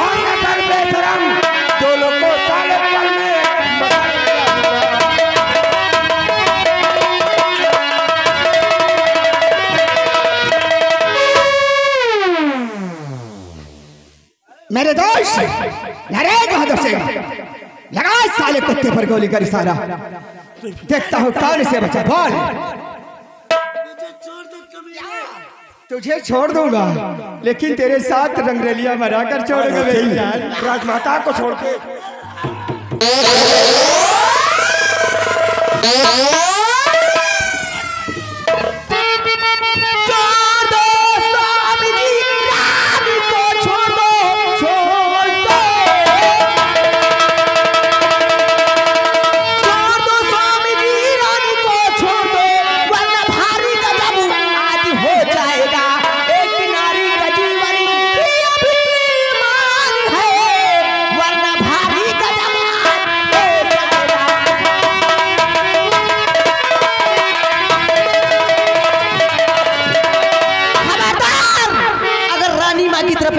और नजर बेशरम दोनों को साले पल में मेरे दोस्त नरेंद्र बहादुर सिंह, लगा इस साले कुत्ते पर गोली कर इशारा। देखता हूँ कौन से बचा। बोल। तुझे छोड़ दूंगा, लेकिन तेरे साथ रंगरेलिया मरा कर छोड़ूंगा मेरी जान। राजमाता को छोड़ के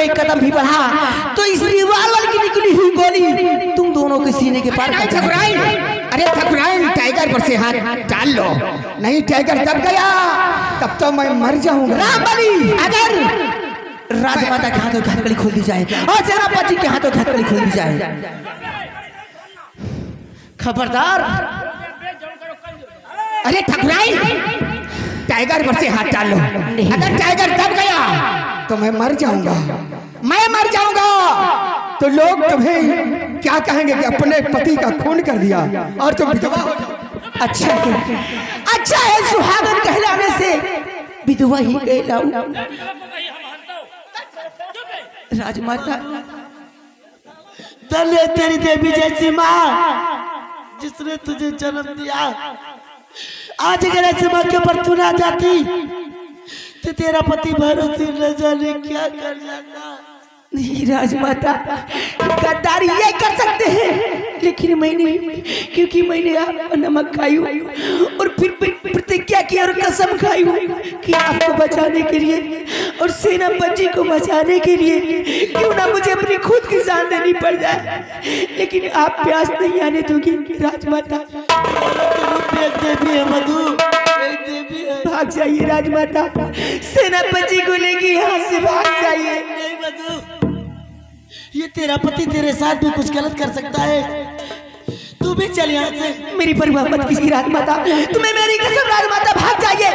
कदम भी बढ़ा तो इस रिवॉल्वर की निकली हुई गोली तुम दोनों के सीने के पार। अरे ठकुराइन, टाइगर पर से हाथ डाल लो, नहीं टाइगर दब गया तब तो मैं मर जाऊंगा। रामबली, अगर राजमाता के हाथों की हथकड़ी खोल दी जाए और सेनापति के हाथों की हथकड़ी खोल दी जाए, खबरदार। अरे ठकुराइन, टाइगर पर से हाथ डाल लो, अगर टाइगर दब गया तो मैं मर जाऊंगा। तो लोग तुम्हें क्या कहेंगे कि अपने पति का खून कर दिया और तुम विधवा हो जाओ। अच्छा है सुहागन कहलाने से विधवा ही कहलाऊं। राजमाता, दले तेरी देवी जैसी माँ जिसने तुझे जन्म दिया, आज अगर ऐसे मौके पर तू ना जाती तो तेरा पति भैरव सिंह न जाने क्या कर जाता। नहीं राजमाता, गद्दारी ये कर सकते हैं, लेकिन मैं नहीं, क्योंकि मैंने आपका नमक खाई और फिर प्रतिज्ञा की और कसम खाई कि आपको बचाने के लिए और सेनापति को बचाने के लिए क्यों ना मुझे अपनी खुद की जान देनी पड़ जाए, लेकिन आप प्यास नहीं आने दोगी राजमाता। भाग जाइए राजमाता, सेनापति को लेके यहाँ से भाग जाइए। ये तेरा पति तेरे साथ भी कुछ गलत कर सकता है, तू भी चल यहाँ से। मेरी परवाह मत कीजिए राजमाता, तुम्हें मेरी कसम राजमाता, भाग जाइए।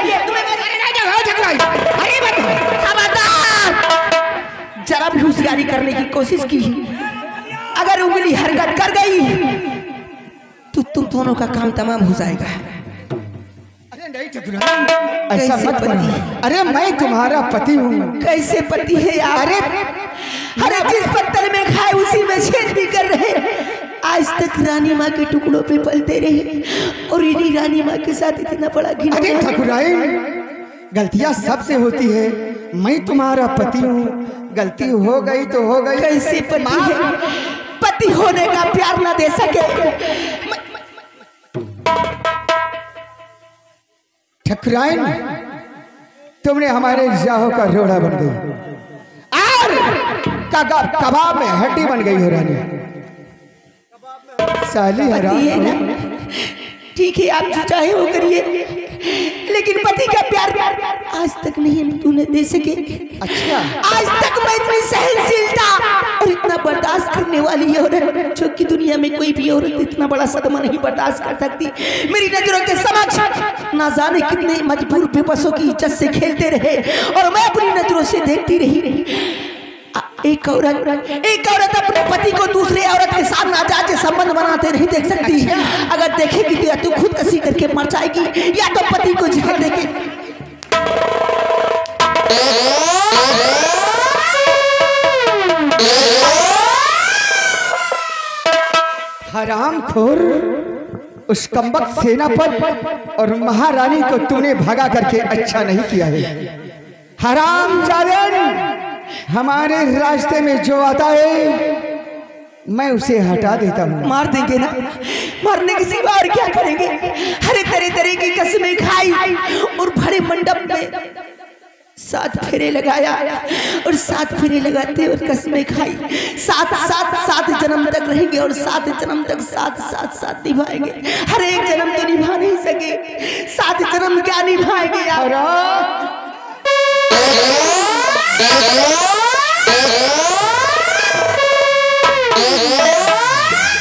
जरा भी होशियारी करने की कोशिश की, अगर उंगली हरकत कर गई तो तुम दोनों का काम तमाम हो जाएगा। ऐसा मत करना। अरे मैं तुम्हारा पति हूँ। कैसे पति है यार? अरे जिस पत्थर में खाए उसी में छेद भी कर रहे। आज तक रानी माँ के टुकड़ों पे पलते रहे और इन्हीं रानी माँ के साथ इतना बड़ा घिना। अरे ठकुराइन, गलतियाँ सबसे होती है, मैं तुम्हारा पति हूँ, गलती हो गई तो हो गई। कैसे पति है? पति होने का प्यार ना दे सके। ठकुराइन, तुमने हमारे जाहों का रोड़ा बन गई और कबाब में हड्डी बन गई हो रानी। साली हराम। ठीक है, आप जो चाहे वो करिए, लेकिन पति का प्यार आज तक नहीं तूने दे सके। अच्छा, आज तक मैं इतनी सहनशीलता और इतना बर्दाश्त करने वाली औरत, जो कि दुनिया में कोई भी औरत इतना बड़ा सदमा नहीं बर्दाश्त कर सकती। मेरी नजरों के समक्ष ना जाने कितने मजबूर बेबसों की इज्जत से खेलते रहे और मैं अपनी नजरों से देखती रही। एक औरत अपने पति को दूसरे औरत के साथ नाजायज संबंध बनाते नहीं देख सकती। अगर देखेगी तो या तो खुदकशी करके मर जाएगी या तो पति को जहर देके। हरामखोर, उस कमबख्त सेनापति और महारानी को तूने भगा करके अच्छा नहीं किया है। हरामजादे, हमारे रास्ते में जो आता है मैं उसे हटा देता हूँ। मार देंगे ना, मारने के सिवा और क्या करेंगे। हरे तरह तरह की कसमें खाई और भरे मंडप में 7 फेरे लगाया और 7 फेरे लगाते और कसमें खाई। 7 जन्म तक रहेंगे और 7 जन्म तक साथ निभाएंगे। हर एक जन्म तो निभा नहीं सके, 7 जन्म क्या निभाएंगे यार।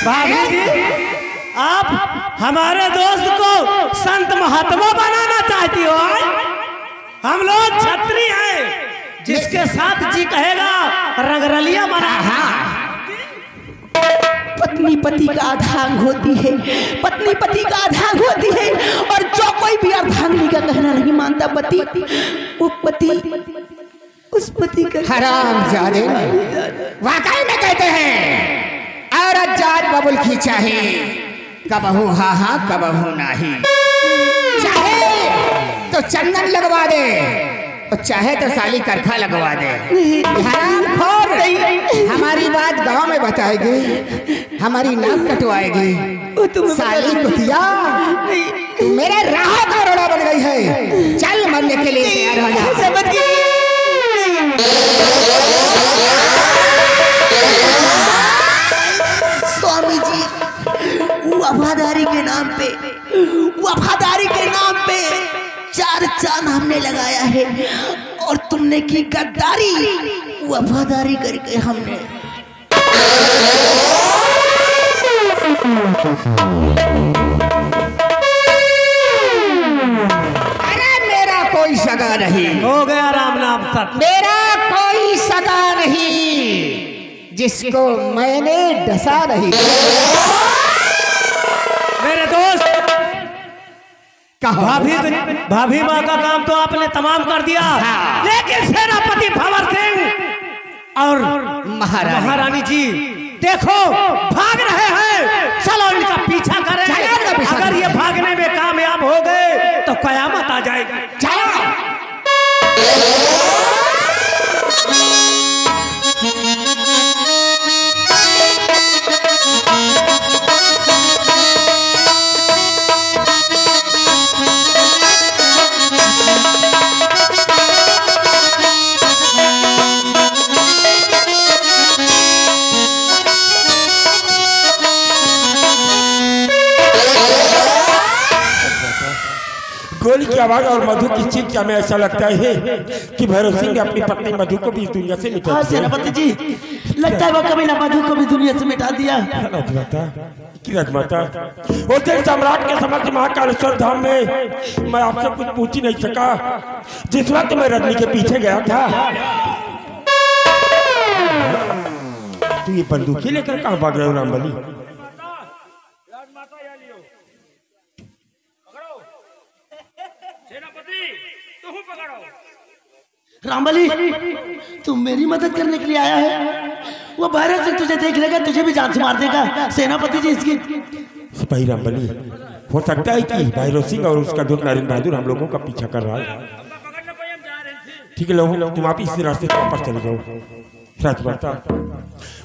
भाभी जी, आप हमारे दोस्त को संत महात्मा बनाना चाहती हो? हम लोग क्षत्रिय हैं, जिसके साथ जी कहेगा रंगरलिया बना। पत्नी पति का अर्धांग होती है, पत्नी पति का अर्धांग होती है और जो कोई भी अर्धांगिनी का कहना नहीं मानता पति, वो पति उस पति का। हरामजादे, वाकई में कहते हैं औरत जात बबुल की चाहे, कबहू हाँ हाँ कबहू नहीं। चाहे तो चंदन लगवा दे और चाहे तो साली करखा लगवा दे। हरामखोर, हमारी बात गांव में बताएगी, हमारी नाक कटवाएगी। साली कुतिया, तू मेरे राह का रोड़ा बन गई है। चल मरने के लिए तैयार हो जा। स्वामी जी, वफादारी के नाम पे 4 चांद हमने लगाया है और तुमने की गद्दारी। वफादारी करके हमने मेरा कोई सगा नहीं। हो गया राम नाम सत। मेरा कोई सगा नहीं, जिसको मैंने डसा नहीं। मेरे दोस्त, भाभी माँ का काम तो आपने तमाम कर दिया, लेकिन सेनापति भंवर सिंह और महारानी जी देखो भाग रहे हैं। चलो इनका पीछा करें। अगर ये भागने में कामयाब हो गए तो कयामत आ जाएगी। चलो। गोली की आवाज और मधु की चीख क्या में ऐसा लगता है कि भैरव सिंह ने अपनी पत्नी मधु को भी इस दुनिया से मिटा दिया। सेनापति जी, लगता है वो कमीना मधु को भी दुनिया से मिटा दिया। राजमाता, और तेरे सम्राट के समक्ष महाकालेश्वर धाम में मैं आपसे कुछ पूछ ही नहीं सका। जिस वक्त मैं रजनी के पीछे गया था, तू ये बंदूक लेकर कहाँ भाग रहे हो रामबली? रामबली, तू मेरी मदद करने के लिए आया है? वो भैरव सिंह तुझे देख लेगा, तुझे भी जान से मार देगा। सेनापति जी, इसकी सिपाही रामबली, हो सकता है कि भैरव सिंह और उसका दूत नारायण बहादुर हम लोगों का पीछा कर रहा है। ठीक है, लोग तुम आप इस रास्ते से वापस चले जाओ। राजमाता,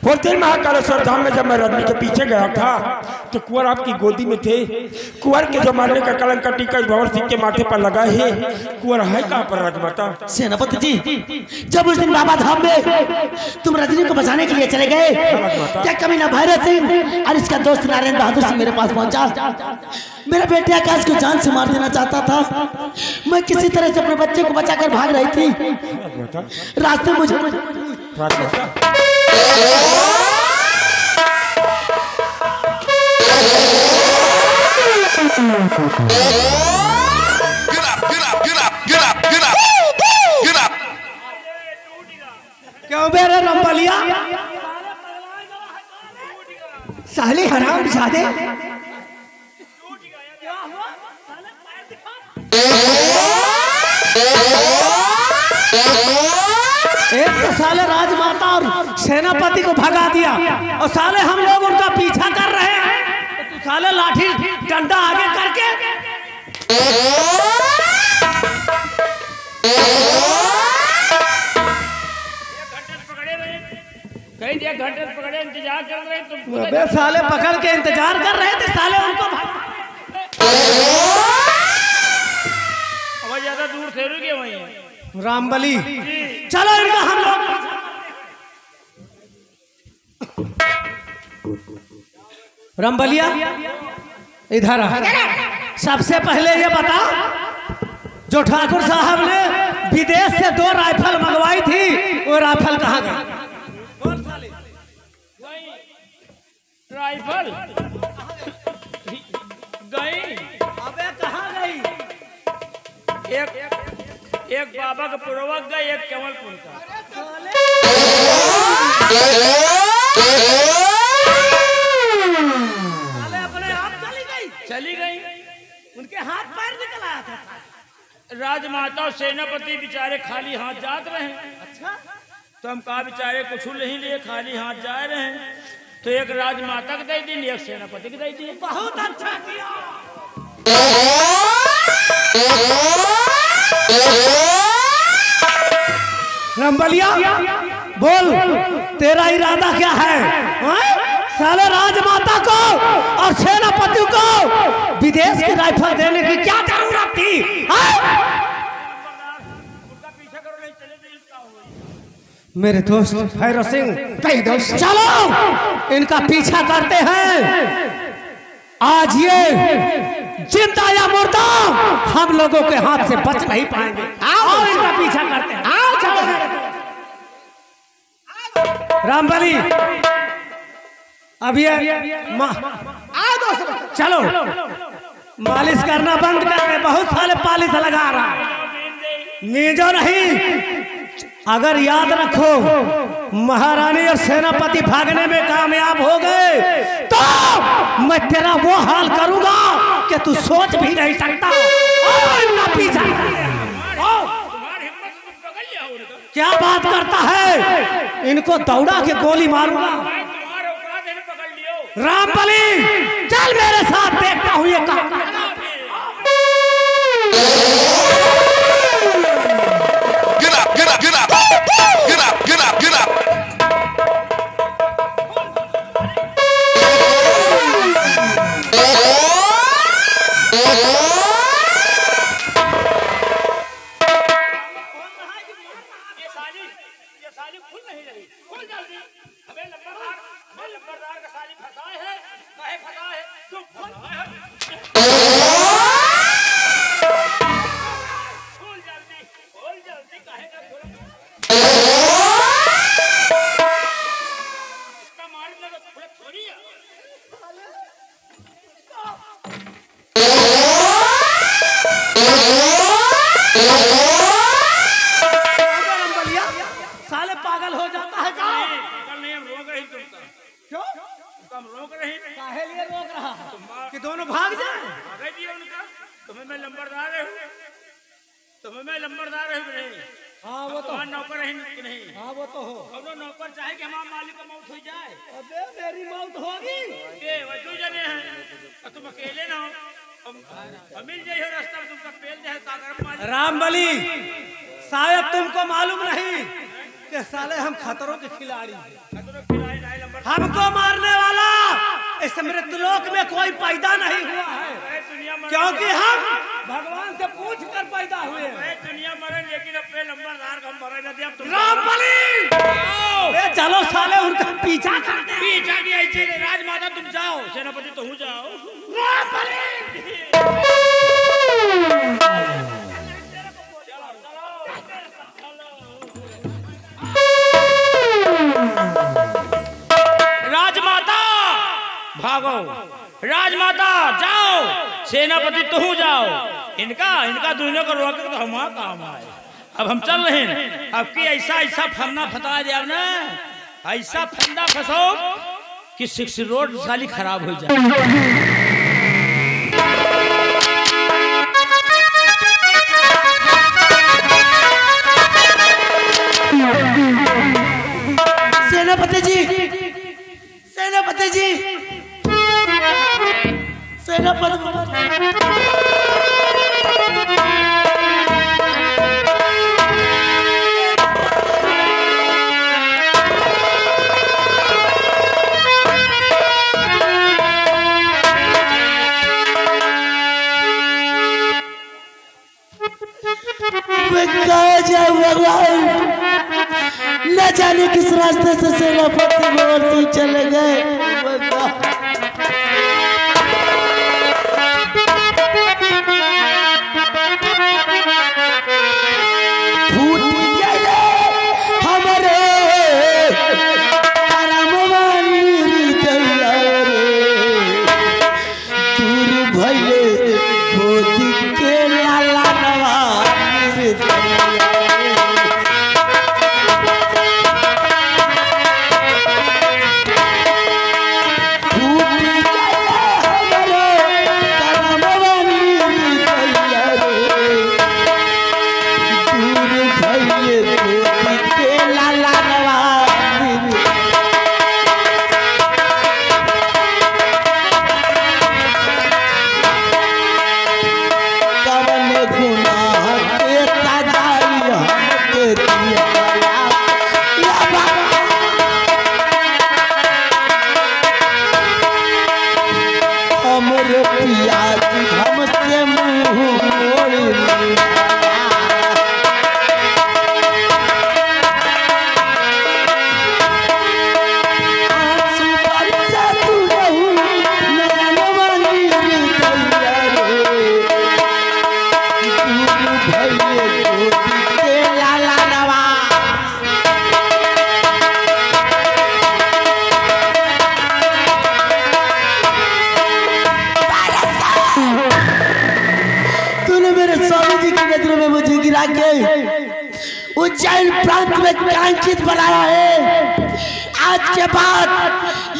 और तेरे महाकालेश्वर धाम में जब मैं रजनी के पीछे गया था तो कुंवर आपकी गोदी में थे। कुंवर के जो मारने का कलंक का टीका भंवर सिंह के माथे पर लगा है, कुंवर है कहाँ पर राजमाता? सेनापति जी, जब उस दिन बाबा धाम में तुम रजनी को बचाने के लिए चले गए, क्या कमीना भैरव सिंह और इसका दोस्त नारायण बहादुर सिंह मेरे पास पहुंचा। मेरे बेटे आकाश को जान से मार देना चाहता था। मैं किसी तरह से अपने बच्चे को बचाकर भाग रही थी। रास्ते मुझे क्यों बेरे रंबलिया? साले हराम जादे, एक तो साले राजमाता और सेनापति को भगा दिया और साले हम लोग उनका पीछा कर रहे हैं, तो तू साले लाठी डंडा आगे करके एक घंटे से पकड़े इंतजार कर रहे तुम। अबे साले पकड़ के इंतजार कर रहे थे, साले उनको अब ज्यादा दूर से रुके वहीं रामबली। चलो इनका हम लोग रामबलिया इधर आ। सबसे पहले ये बता, जो ठाकुर साहब ने विदेश से 2 राइफल मंगवाई थी, वो राइफल कहाँ गई? राइफल गई? अबे कहाँ गई? एक बाबा का पूर्वक गई, एक कमलपुर का। अपने आप चली गई। उनके हाथ पैर निकल आया था। राजमाता और सेनापति बेचारे खाली हाथ जात रहे। अच्छा, तो हम कहा बेचारे कुछ नहीं लिए, खाली हाथ जा रहे हैं, तो एक राजमाता को दे दी, एक सेनापति को दे दी। बहुत अच्छा किया। रंबलिया बोल, तेरा इरादा क्या है? साले राजमाता को और सेनापति को विदेश की राइफल देने की क्या जरूरत थी? मेरे दोस्त भैरव सिंह, कहीं दोस्त, चलो इनका पीछा करते हैं। आज ये जिंदा या मुर्दा हम लोगों के हाथ से बच नहीं पाएंगे। आओ इनका पीछा करते हैं। आओ चलो रामबली, अब ये चलो मालिश करना बंद कर दे, बहुत सारे पालिश लगा रहा है। नीजो नहीं, अगर याद रखो महारानी और सेनापति भागने में कामयाब हो गए तो मैं तेरा वो हाल करूंगा कि तू सोच भी नहीं सकता। इनका पीछा क्या बात करता है? इनको दौड़ा के गोली मारूंगा। रामबली चल मेरे साथ, देखता हूं ये काम। साले पागल हो जाता है क्या? नहीं, हम रोक रहे तुमका। क्यों? हम रोक रहे काहे लिए रोक रहा कि दोनों भाग जाए? भागा दिया उनका। तुम्हें मैं लंबरदार है, तुम्हें मैं लंबरदार है नहीं। हाँ वो तो नौकर है कि नहीं? हाँ वो तो हो। अब नौकर चाहे कि हमारे मालिक का मौत हो जाए। अबे मेरी मौत होगी। ये वजू जने हैं, तुम अकेले ना हो, हम मिल जाइए रास्ता में, तुमका पेल जाए सागर। रामबली, शायद तुमको मालूम नहीं कि साले हम खतरों के खिलाड़ी हैं। हमको मारने वाला इस मृतलोक में कोई पैदा नहीं हुआ है, क्योंकि हम भगवान से पूछ कर पैदा हुए हैं। दुनिया मरे लेकिन अपने लंबरदार हम मरे न दिया। रामबली चलो साले उनका पीछा करते हैं। पीछा किया ऐसे राजमाता तुम जाओ, सेनापति तो हूँ जाओ। रामबली भागो। राजमाता जाओ, सेनापति तुम जाओ, इनका दुनिया को रोक तो हमारा काम आए। अब हम चल रहे हैं। अब की ऐसा फंदा फंसा दिया ना, ऐसा फंदा फंसो कि 6 रोड साली खराब हो जाए। सेनापति जी, सेनापति जी, सेनापति कहा जाए भगवान, न जाने किस रास्ते से सेनापति मोहन सिंह चले गए। उज्जैन प्रांत में कांचित बनाया है। आज के बाद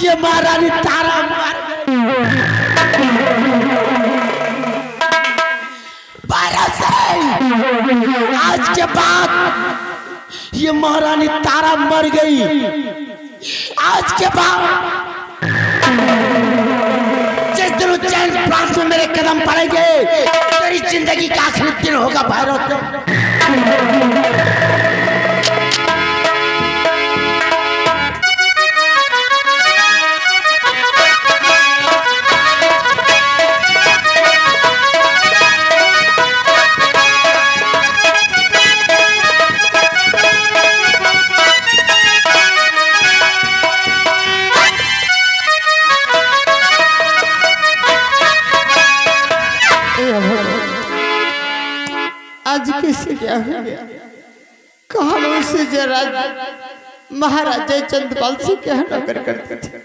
ये महारानी तारा आज के बाद ये महारानी तारा मर गई। आज के बाद जिस दिन उज्जैन प्रांत में मेरे कदम पड़ेंगे तेरी जिंदगी का आखिरी दिन होगा भैरव। आज कैसे क्या हो गया? कहानों से जरा महाराजा चंद्रपाल से क्या नौकर करते थे,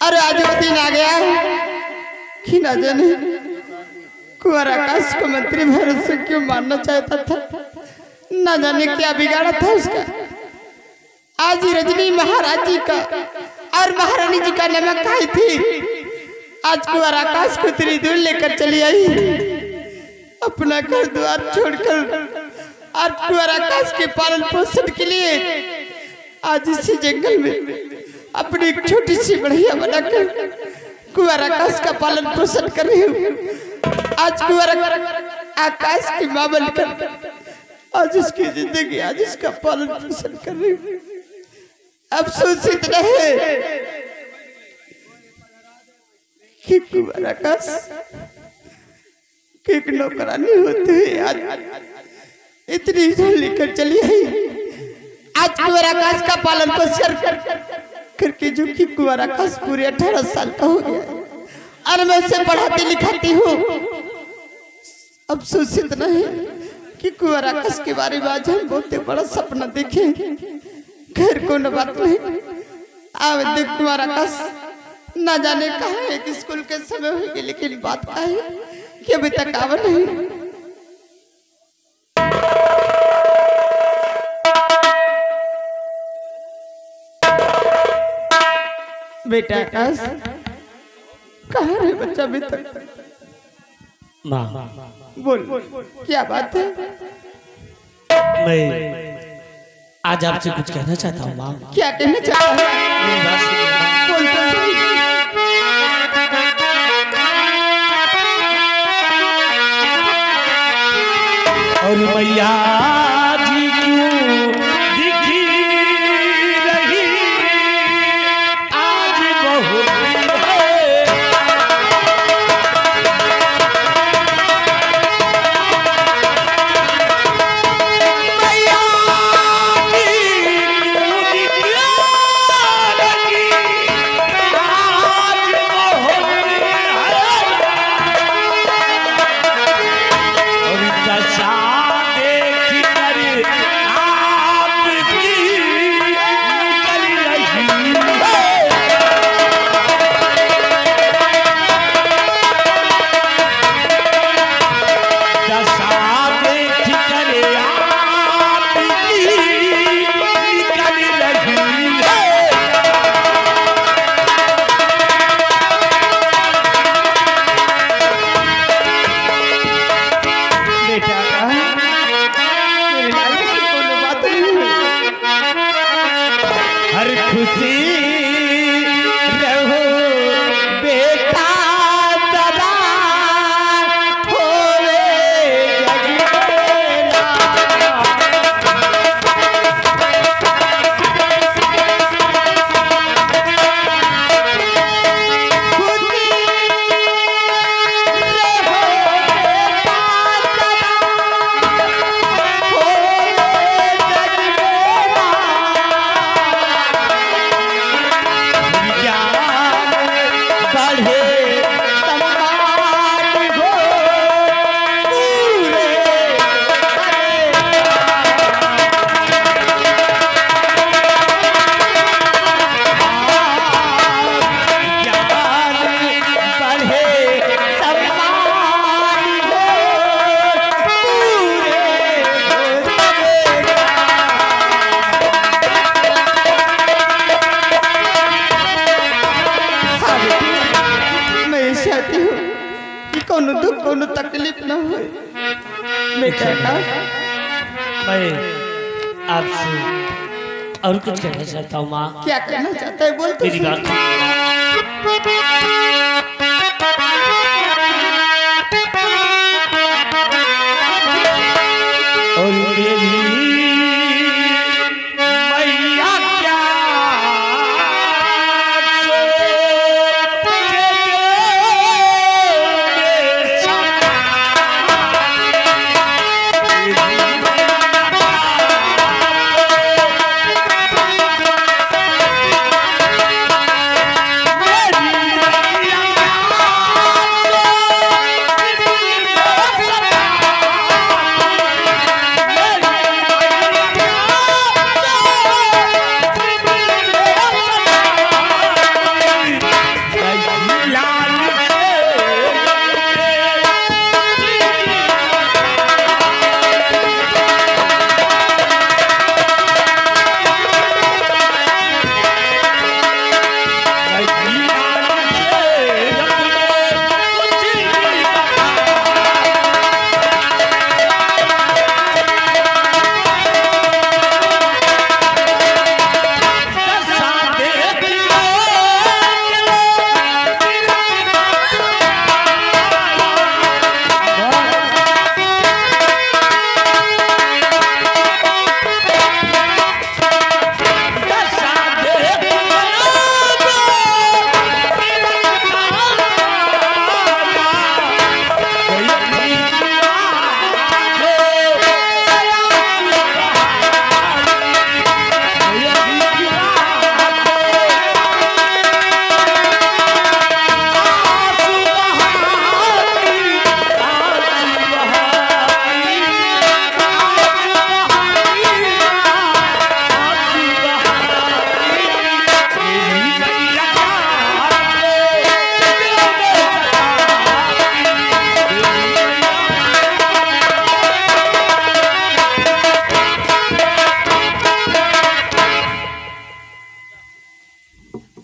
अरे आज वो दिन आ गया कि न जाने कुंवर आकाश को मंत्री भैरव से क्यों मारना चाहता था, न जाने क्या बिगाड़ा था उसका। आज रजनी महाराज जी का और महारानी जी का नमक खाई थी, आज कुंवर आकाश को इतनी दूर लेकर चली आई, अपना घर द्वार छोड़कर और कुंवर आकाश के पालन पोषण के लिए आज इसी जंगल में अपनी एक छोटी सी बढ़िया बनाकर कुंवर आकाश का पालन पोषण कर रही हूँ। आज कुंवर आकाश की मां बनकर आज उसकी जिंदगी आज उसका पालन पोषण कर रही हूँ। अफसोस इतना है कि कुंवर आकाश एक नौकरानी होते हुए आज इतनी दूर लेकर चली आई। आज कुंवर आकाश का पालन पोषण करके जो कि कुंवर आकाश पूरे 18 साल का हो गया और मैं उसे पढ़ाती लिखाती हूँ। अफसोस इतना है कि कुंवर आकाश के बारे में आज हम बहुत बड़ा सपना देखे। खैर को न बात नहीं, आवे देख कुंवर आकाश ना जाने कहाँ एक स्कूल के समय होगी, लेकिन बात का है कि अभी तक आवा नहीं। बेटा आकाश कहाँ है बच्चा अभी तक? माँ बोल क्या बात है? मैं आज आपसे कुछ कहना चाहता हूँ माँ। क्या कहना चाहता है? मेरी बात सुनिए माँ। बोल तो सही। और मैया जी क्यों दिखी रही आज बहुत है। मैया जी क्यों दिखी रही आज बहुत है। और दशा कोनो तकलीफ ना हो। बेटा मैं आपसे और कुछ कहना चाहता हूँ माँ। क्या कहना चाहता है बोल तो मेरी बात और मेरी मैया क्या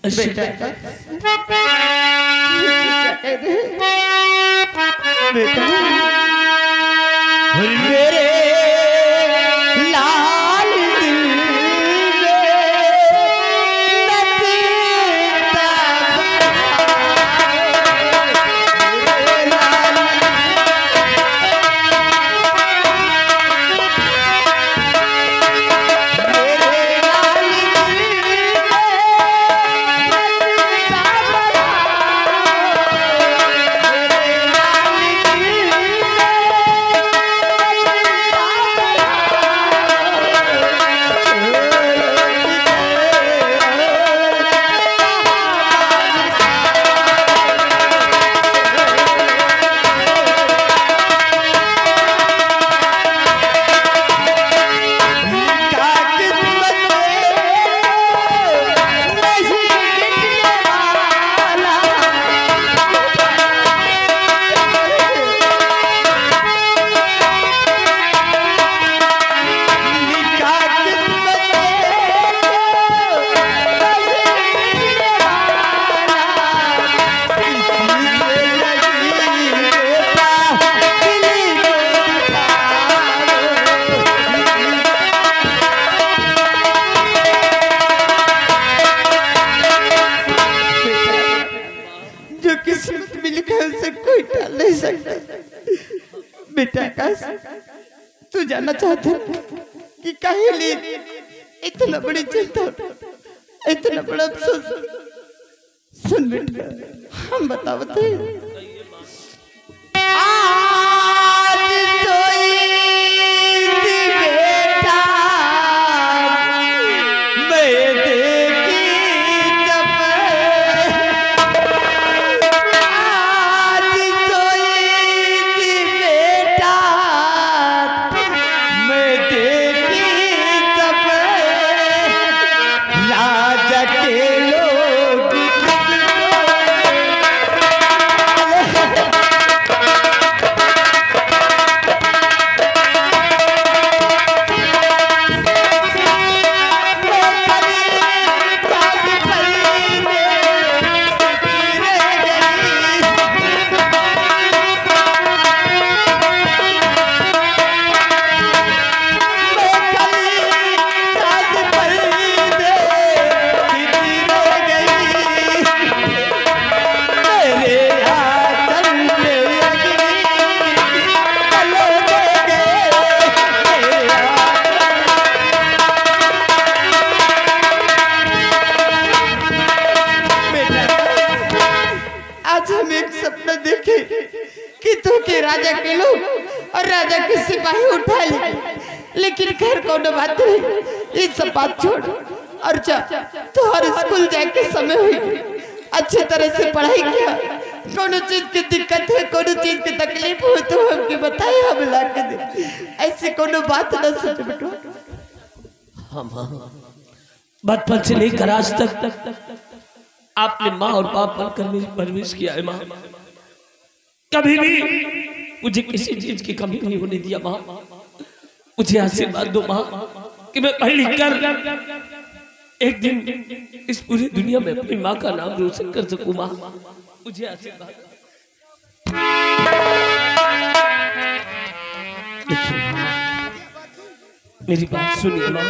बेटा बेटा मेरे लाल दिल बेटा आकाश तू जानना चाहता कि काहे लिए इतना बड़ी चिंता इतना बड़ा अफसोस। सुन बेटा हम बतावते आज तो बेटा मैं देखी जब आज तो बेटा मैं देखी जब राजा के लोग राजा के लोग और राजा के सिपाही उठा ले, लेकिन खैर कोनो बात नहीं, ये सब बात छोड़ और जा तुहर स्कूल जाके समय हुई, अच्छे तरह से पढ़ाई किया, कोनो चीज की दिक्कत है कोनो चीज की तकलीफ हो तो हमके बताए, हम ला के दे, ऐसे कोनो बात ना सोच बेटो। बचपन से लेकर आज तक आपने माँ और बाप बनकर मेरी परवरिश किया है माँ, कभी भी मुझे किसी चीज की कमी नहीं होने दिया माँ, मुझे आशीर्वाद दो माँ कि मैं पढ़ लिख कर एक दिन इस पूरी दुनिया में अपनी माँ का नाम रोशन कर सकूं माँ, मुझे आशीर्वाद। मेरी बात सुनिए माँ,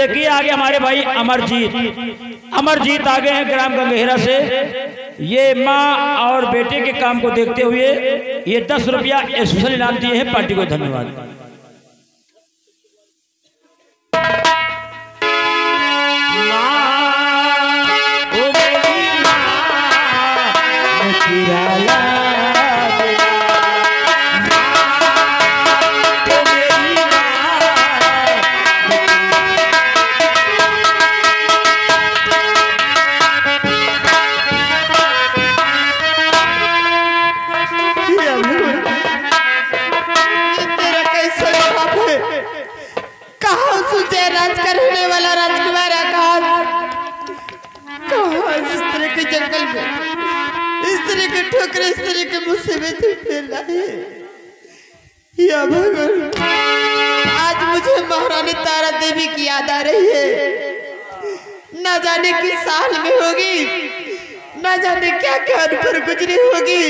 देखिए आगे हमारे भाई अमरजीत आगे हैं ग्राम गंगेहरा से। ये माँ और बेटे के काम को देखते हुए ये 10 रुपया स्पेशल इनाम दिए हैं। पार्टी को धन्यवाद। इस तरह के मुसीबत या भगवान, आज मुझे महारानी तारा देवी की याद आ रही है। ना जाने किस साल में होगी, ना जाने क्या क्या पर गुजरी होगी,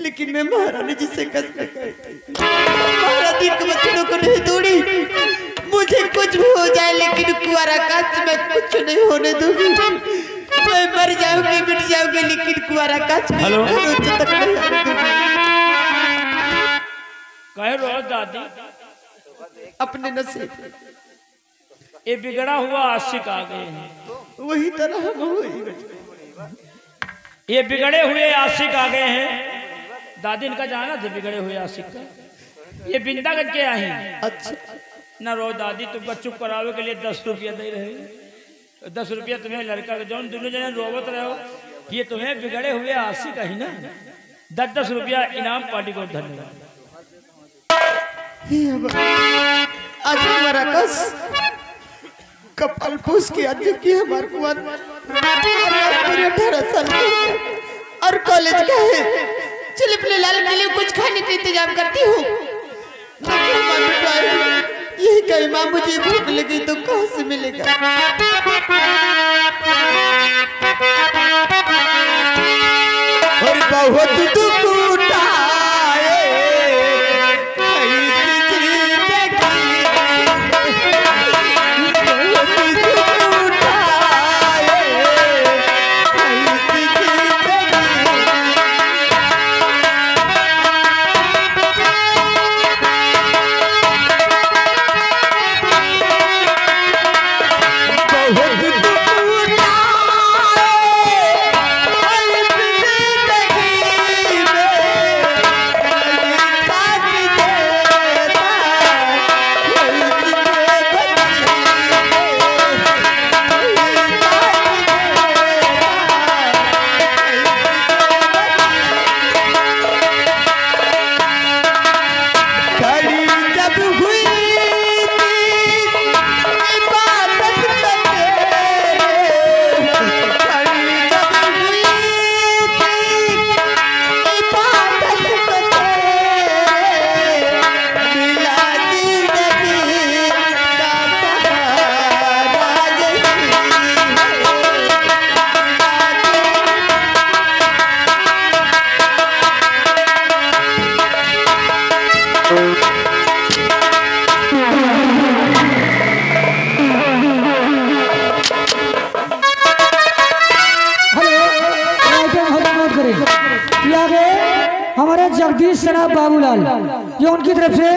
लेकिन मैं महारानी जी से कसम खाई महारानी के बच्चों को नहीं तोड़ी। मुझे कुछ भी हो जाए लेकिन कुंवारा कांच में कुछ नहीं होने दूंगी। मैं मर जाऊंगी, मिट जाऊंगी, लेकिन कुंवारा कांच में तक नहीं आने दूंगी। कहे रोज दादी अपने नसीब ये बिगड़ा हुआ आशिक आ गए हैं। वही तरह ये बिगड़े हुए आशिक आ गए हैं। दादी इनका जाना थे बिगड़े हुए आशिक का। ये बिंदा करके आए हैं। अच्छा ना रो दादी तुमको चुप करावे के लिए 10 रुपया दे रहे। 10 रुपया तुम्हें लड़का के जौन दोनों जने रोवत रहे हो, ये तुम्हें बिगड़े हुए आशिक है ना। 10 रुपया इनाम। पार्टी को धन्यवाद। आज हमारा कस कपाल पूछ के आज की हमारे कुआर पूरे 18 साल और कॉलेज का है। चल अपने लाल के लिए कुछ खाने का इंतजाम करती हूँ। यही कही माँ मुझे भूख लगी तो कहाँ से मिलेगा। और बहुत दुख उठाए जगदीश सराफ बाबूलाल, ये उनकी तरफ से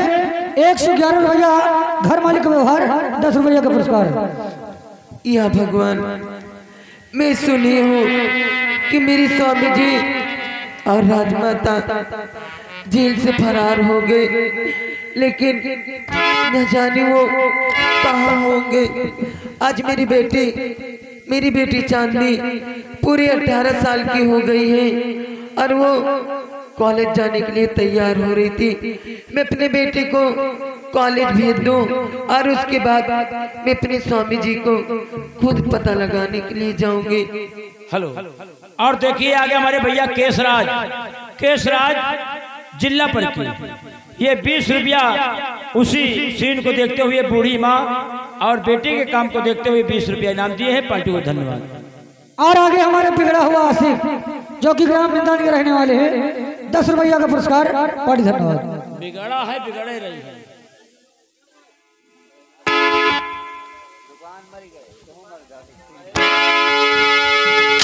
111 रुपया घर मालिक का व्यवहार 10 रुपया का पुरस्कार। या भगवान, मैं सुनी हूँ कि मेरी स्वामी जी और राजमाता जेल से फरार हो गए, लेकिन न जाने वो कहाँ होंगे। आज मेरी बेटी चांदनी पूरे 18 साल की हो गई है और वो कॉलेज जाने के लिए तैयार हो रही थी। मैं अपने बेटे को कॉलेज भेज दूं और उसके बाद मैं अपने स्वामी जी को खुद पता लगाने के लिए जाऊंगी। हेलो। और देखिए आगे हमारे भैया केसराज जिला परिषद, ये 20 रुपया उसी सीन को देखते हुए बूढ़ी माँ और बेटे के काम को देखते हुए 20 रुपया इनाम दिए हैं। पार्टी को धन्यवाद। और आगे हमारे बिगड़ा हुआ आसिफ जो कि ग्राम बिंदानी के रहने वाले हैं, 10 रुपया का पुरस्कार। पार्टी धन्यवाद। बिगड़ा है, बिगड़े रही है।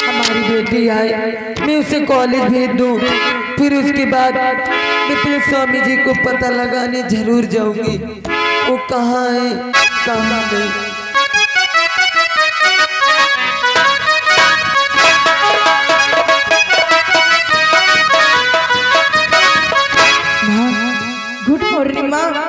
हमारी बेटी आए, मैं उसे कॉलेज भेज दूं, फिर उसके बाद मैं अपने स्वामी जी को पता लगाने जरूर जाऊंगी। वो कहाँ है कहाँ नहीं।